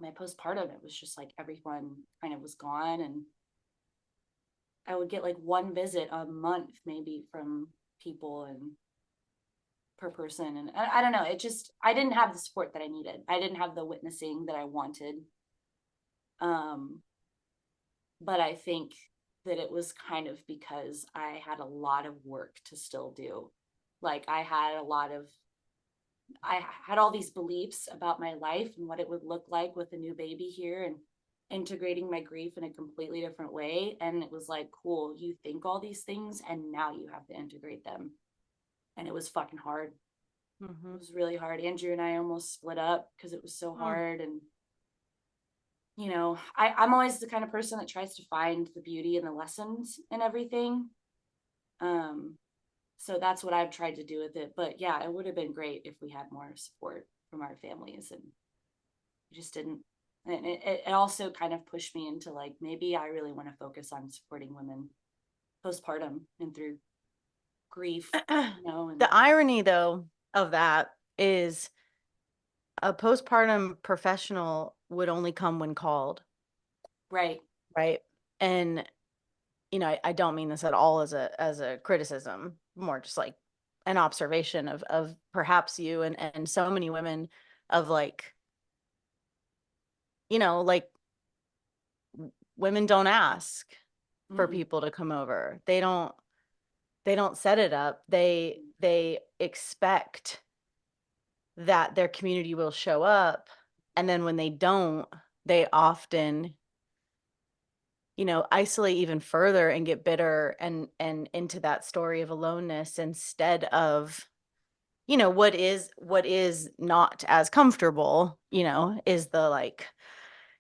my postpartum, it was just like everyone kind of was gone, and I would get like one visit a month maybe from people and per person. And I don't know, I didn't have the support that I needed. I didn't have the witnessing that I wanted. But I think that it was kind of because I had a lot of work to still do. Like I had all these beliefs about my life and what it would look like with a new baby here, and integrating my grief in a completely different way. And it was like, cool, you think all these things and now you have to integrate them. And it was fucking hard. It was really hard. Andrew and I almost split up because it was so hard. And I'm always the kind of person that tries to find the beauty and the lessons in everything. So that's what I've tried to do with it. But yeah, it would have been great if we had more support from our families, and we just didn't. And it also kind of pushed me into like, maybe I really want to focus on supporting women postpartum and through grief. And the irony though of that is a postpartum professional would only come when called. Right. And I don't mean this at all as a criticism, more just like an observation of perhaps you and so many women of like, like women don't ask for people to come over. They don't set it up. They expect that their community will show up. And then when they don't, they often, isolate even further and get bitter and into that story of aloneness, instead of, what is not as comfortable, is the like,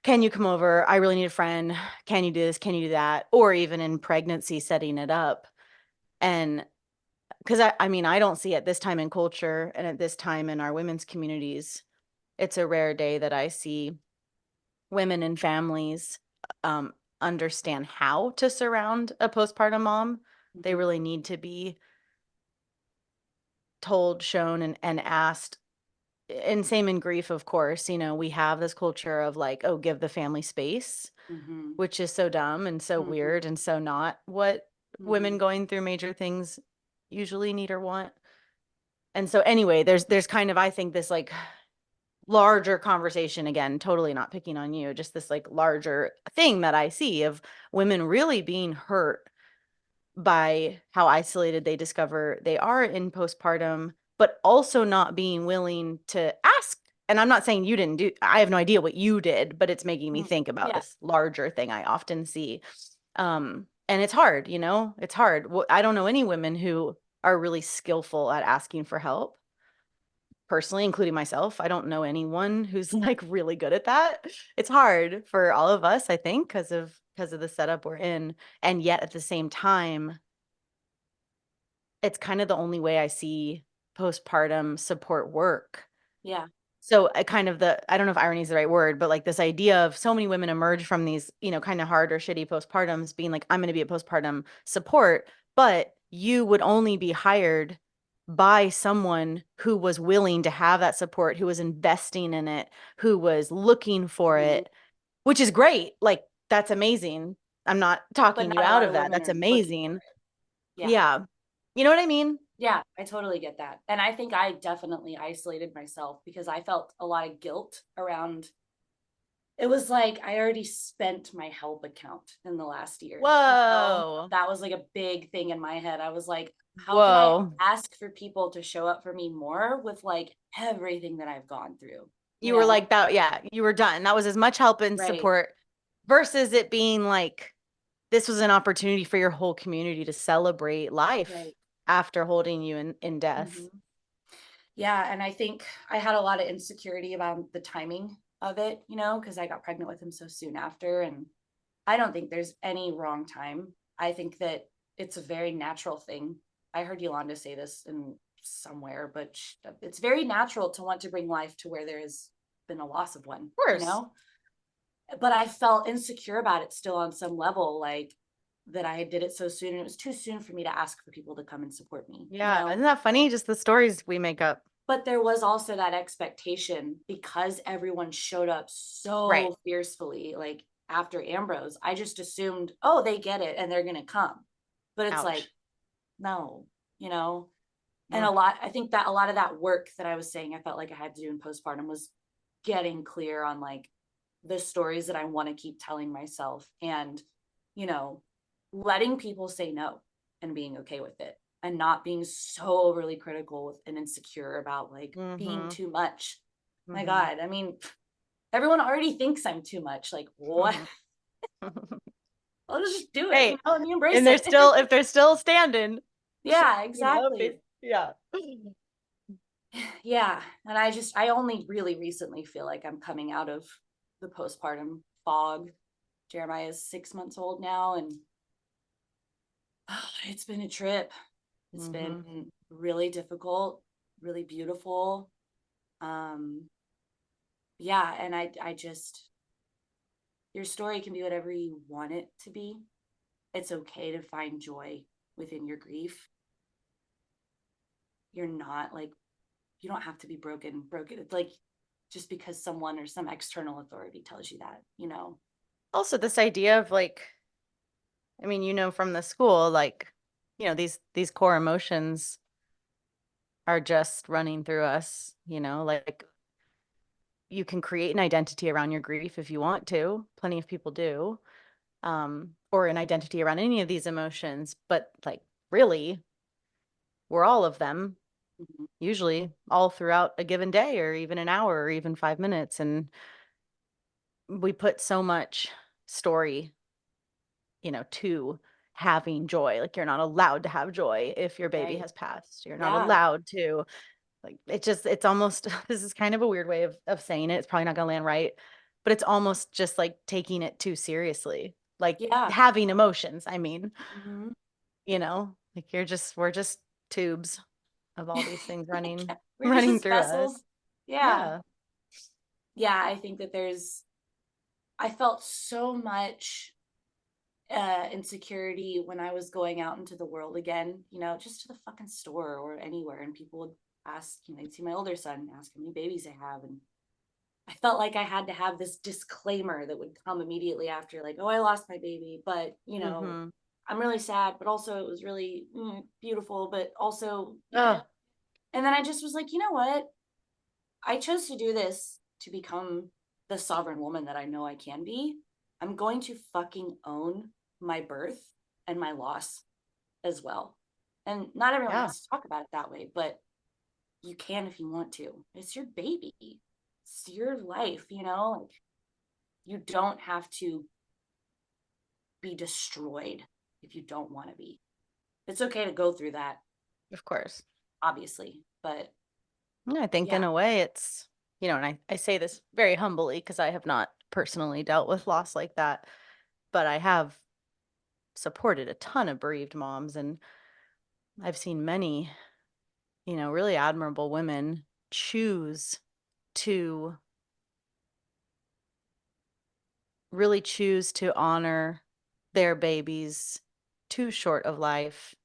can you come over? I really need a friend. Can you do this? Can you do that? Or even in pregnancy, setting it up. And because I don't see at this time in culture and at this time in our women's communities, it's a rare day that I see women and families understand how to surround a postpartum mom. They really need to be told, shown, and asked. And same in grief, of course. We have this culture of like, oh, give the family space, which is so dumb and so weird and so not what women going through major things usually need or want. And so anyway, there's kind of, I think, this like larger conversation, again, totally not picking on you, just this like larger thing that I see of women really being hurt by how isolated they discover they are in postpartum, but also not being willing to ask. And I'm not saying you didn't do, I have no idea what you did, but it's making me think about this larger thing I often see. And it's hard, it's hard. I don't know any women who are really skillful at asking for help. Personally, including myself, I don't know anyone who's like really good at that. It's hard for all of us, I think, because of the setup we're in. And yet at the same time, it's kind of the only way I see postpartum support work. Yeah. So I don't know if irony is the right word, but like this idea of so many women emerge from these, kind of hard or shitty postpartums being like, I'm going to be a postpartum support, but you would only be hired by someone who was willing to have that support, who was investing in it, who was looking for it, which is great. Like, that's amazing. I'm not talking you out of that. That's amazing. Yeah. You know what I mean? Yeah, I totally get that. And I think I definitely isolated myself because I felt a lot of guilt around. It was like I already spent my help account in the last year. Whoa. That was like a big thing in my head. I was like, how can I ask for people to show up for me more with like everything that I've gone through? You were like that. Yeah, you were done. That was as much help and support versus it being like this was an opportunity for your whole community to celebrate life after holding you in death. Mm-hmm. Yeah. And I think I had a lot of insecurity about the timing of it, you know, because I got pregnant with him so soon after. And I don't think there's any wrong time. I think that it's a very natural thing. I heard Yolanda say this in somewhere, but it's very natural to want to bring life to where there has been a loss of one, Of course. you know? But I felt insecure about it still on some level, like that I did it so soon. And it was too soon for me to ask for people to come and support me. Yeah. You know? Isn't that funny? Just the stories we make up. But there was also that expectation because everyone showed up so fiercely, like after Ambrose, I just assumed, oh, they get it and they're going to come. But it's like, no, you know, and I think that a lot of that work that I was saying, I felt like I had to do in postpartum was getting clear on like the stories that I want to keep telling myself and, you know, letting people say no and being okay with it and not being so overly critical and insecure about like being too much. My God, I mean, everyone already thinks I'm too much. Like, what? I'll just do it. You know, and you embrace and they're it. still, if they're still standing. Yeah, exactly. You know, yeah. And I only really recently feel like I'm coming out of the postpartum fog. Jeremiah is 6 months old now, and it's been a trip. It's been really difficult, really beautiful. Yeah, and I just, your story can be whatever you want it to be. It's okay to find joy within your grief. You're not like, you don't have to be broken. It's like just because someone or some external authority tells you that, you know. Also, this idea of like, I mean, you know, from the school, like, you know, these core emotions are just running through us, you know, like you can create an identity around your grief if you want to. Plenty of people do. Or an identity around any of these emotions, but like really, we're all of them, usually all throughout a given day or even an hour or even 5 minutes. And we put so much story, you know, to having joy. Like you're not allowed to have joy if your baby has passed. You're not allowed to, like, it's almost, this is kind of a weird way of saying it. It's probably not gonna land right, but it's almost just like taking it too seriously. Like having emotions, I mean, you know, like we're just tubes of all these things running running through vessels. us. Yeah. I think that I felt so much insecurity when I was going out into the world again, you know, just to the fucking store or anywhere, and people would ask, you know, they'd see my older son and ask how many babies I have, and I felt like I had to have this disclaimer that would come immediately after, like, oh, I lost my baby, but you know, I'm really sad, but also it was really beautiful, but also and then I just was like, you know what, I chose to do this to become the sovereign woman that I know I can be. I'm going to fucking own my birth and my loss as well. And not everyone has to talk about it that way, but you can if you want to. It's your baby. It's your life, you know? Like, you don't have to be destroyed if you don't want to be. It's okay to go through that. Of course. Obviously. But I think in a way it's, you know, and I say this very humbly because I have not personally dealt with loss like that, but I have supported a ton of bereaved moms, and I've seen many, you know, really admirable women choose to honor their babies too short of life,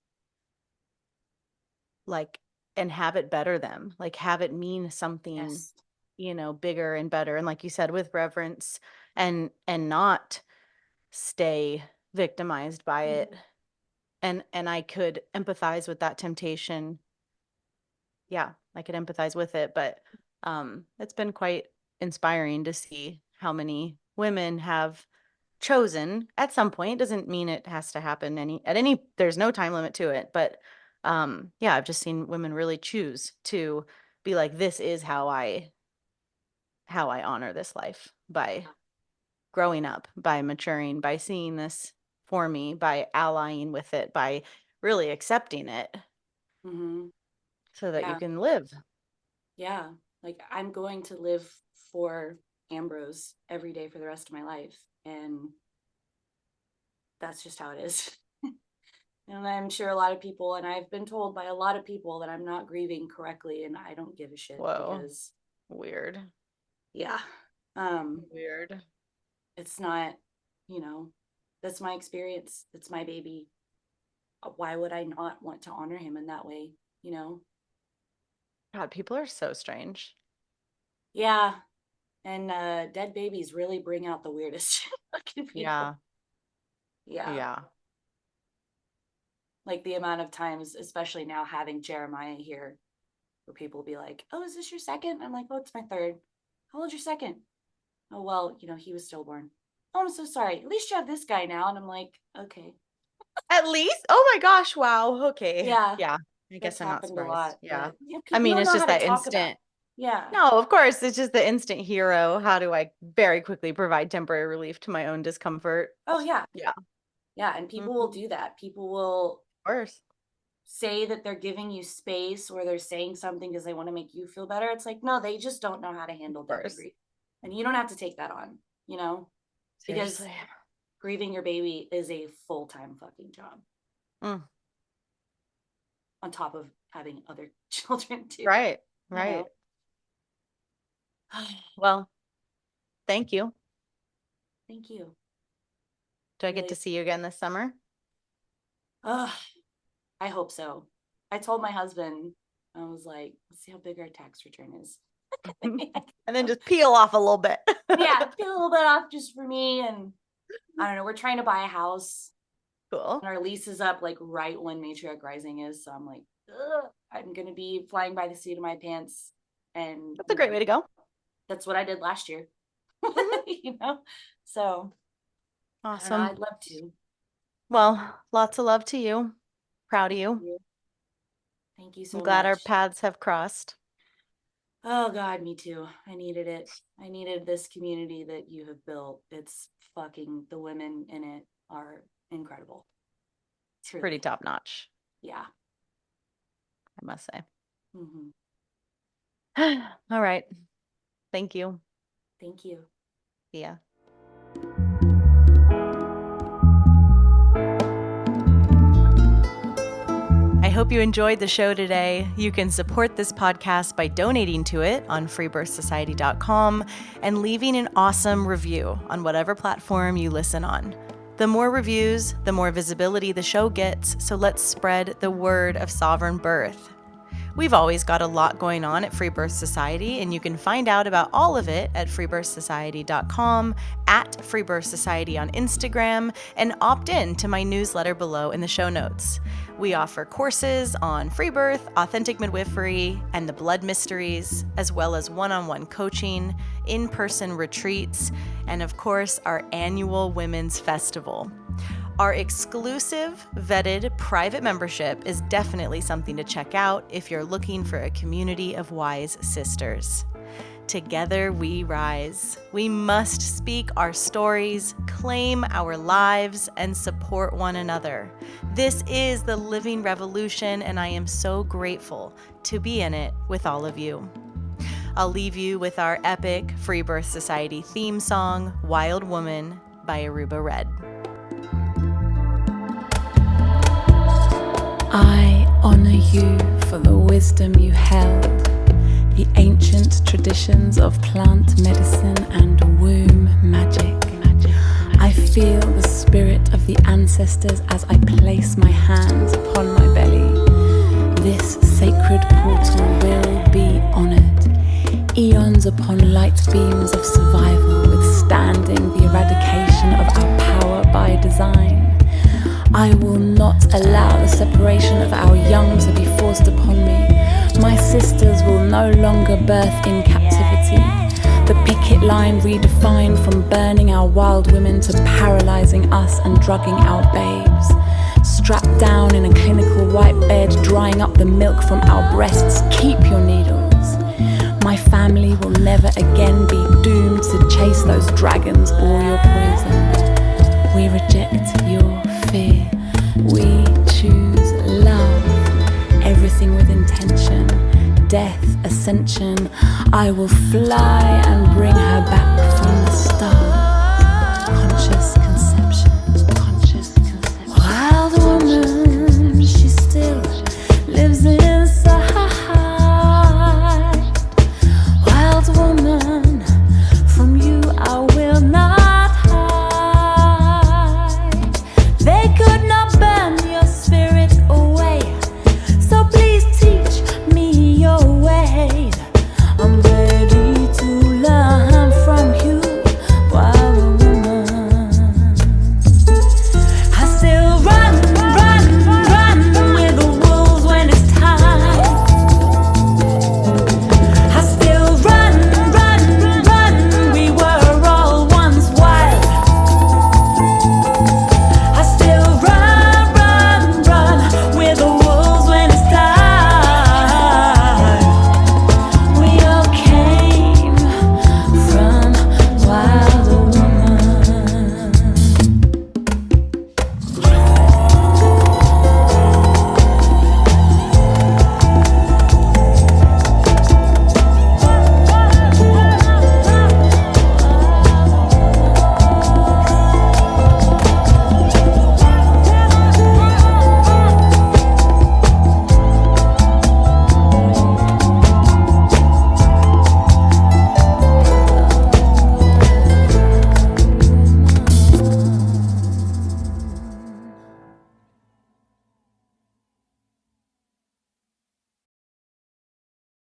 like, and have it better them, like have it mean something, you know, bigger and better. And like you said, with reverence and not stay victimized by it. And I could empathize with that temptation. Yeah, I could empathize with it, but it's been quite inspiring to see how many women have chosen at some point. Doesn't mean it has to happen there's no time limit to it, but yeah, I've just seen women really choose to be like, this is how I honor this life, by growing up, by maturing, by seeing this for me by allying with it, by really accepting it so that you can live. Yeah. Like, I'm going to live for Ambrose every day for the rest of my life. And that's just how it is. And I'm sure a lot of people, and I've been told by a lot of people that I'm not grieving correctly, and I don't give a shit. Whoa. Because weird. Yeah. Weird. It's not, that's my experience. It's my baby. Why would I not want to honor him in that way? God, people are so strange. Yeah. And dead babies really bring out the weirdest fucking people. Yeah. Yeah. Like the amount of times, especially now having Jeremiah here, where people will be like, oh, is this your second? I'm like, oh, it's my third. How old's your second? Oh, well, he was stillborn. Oh, I'm so sorry. At least you have this guy now. And I'm like, okay. At least? Oh my gosh, wow. Okay. Yeah. Yeah. I guess I'm not surprised. A lot, yeah. I mean, it's just that instant. Yeah. No, of course. It's just the instant hero. How do I very quickly provide temporary relief to my own discomfort? Oh, yeah. Yeah. Yeah. And people will do that. People will, of course, say that they're giving you space or they're saying something because they want to make you feel better. It's like, no, they just don't know how to handle death and grief. And you don't have to take that on, because grieving your baby is a full-time fucking job. On top of having other children too. Right. Well, thank you. Thank you. Do I get to see you again this summer? I hope so. I told my husband, I was like, let's see how big our tax return is. And then just peel off a little bit. Yeah, peel a little bit off just for me. And I don't know, we're trying to buy a house. Cool. And our lease is up like right when Matriarch Rising is. So I'm like, I'm going to be flying by the seat of my pants. And that's a great way to go. That's what I did last year. So awesome. I'd love to. Well, lots of love to you. Proud of you. Thank you so much. I'm much. glad our paths have crossed. Oh God, me too. I needed it. I needed this community that you have built. It's fucking, the women in it are incredible. It's really pretty top notch. Yeah. I must say. All right. Thank you. Thank you. Yeah. I hope you enjoyed the show today. You can support this podcast by donating to it on freebirthsociety.com and leaving an awesome review on whatever platform you listen on. The more reviews, the more visibility the show gets, so let's spread the word of sovereign birth. We've always got a lot going on at Freebirth Society, and you can find out about all of it at freebirthsociety.com, at Freebirth Society on Instagram, and opt in to my newsletter below in the show notes. We offer courses on free birth, authentic midwifery, and the blood mysteries, as well as one-on-one coaching, in-person retreats, and of course, our annual Women's Festival. Our exclusive, vetted, private membership is definitely something to check out if you're looking for a community of wise sisters. Together we rise. We must speak our stories, claim our lives, and support one another. This is the living revolution, and I am so grateful to be in it with all of you. I'll leave you with our epic Freebirth Society theme song, Wild Woman by Aruba Red. I honor you for the wisdom you held, the ancient traditions of plant medicine and womb magic. I feel the spirit of the ancestors as I place my hands upon my belly. This sacred portal will be honored. Eons upon light beams of survival, withstanding the eradication of our power by design. I will not allow the separation of our young to be forced upon me. My sisters will no longer birth in captivity. The picket line redefined from burning our wild women to paralyzing us and drugging our babes. Strapped down in a clinical white bed, drying up the milk from our breasts. Keep your needles. My family will never again be doomed to chase those dragons or your poison. We reject your fear. We choose love. Everything with intention. Death, ascension. I will fly and bring her back from the start.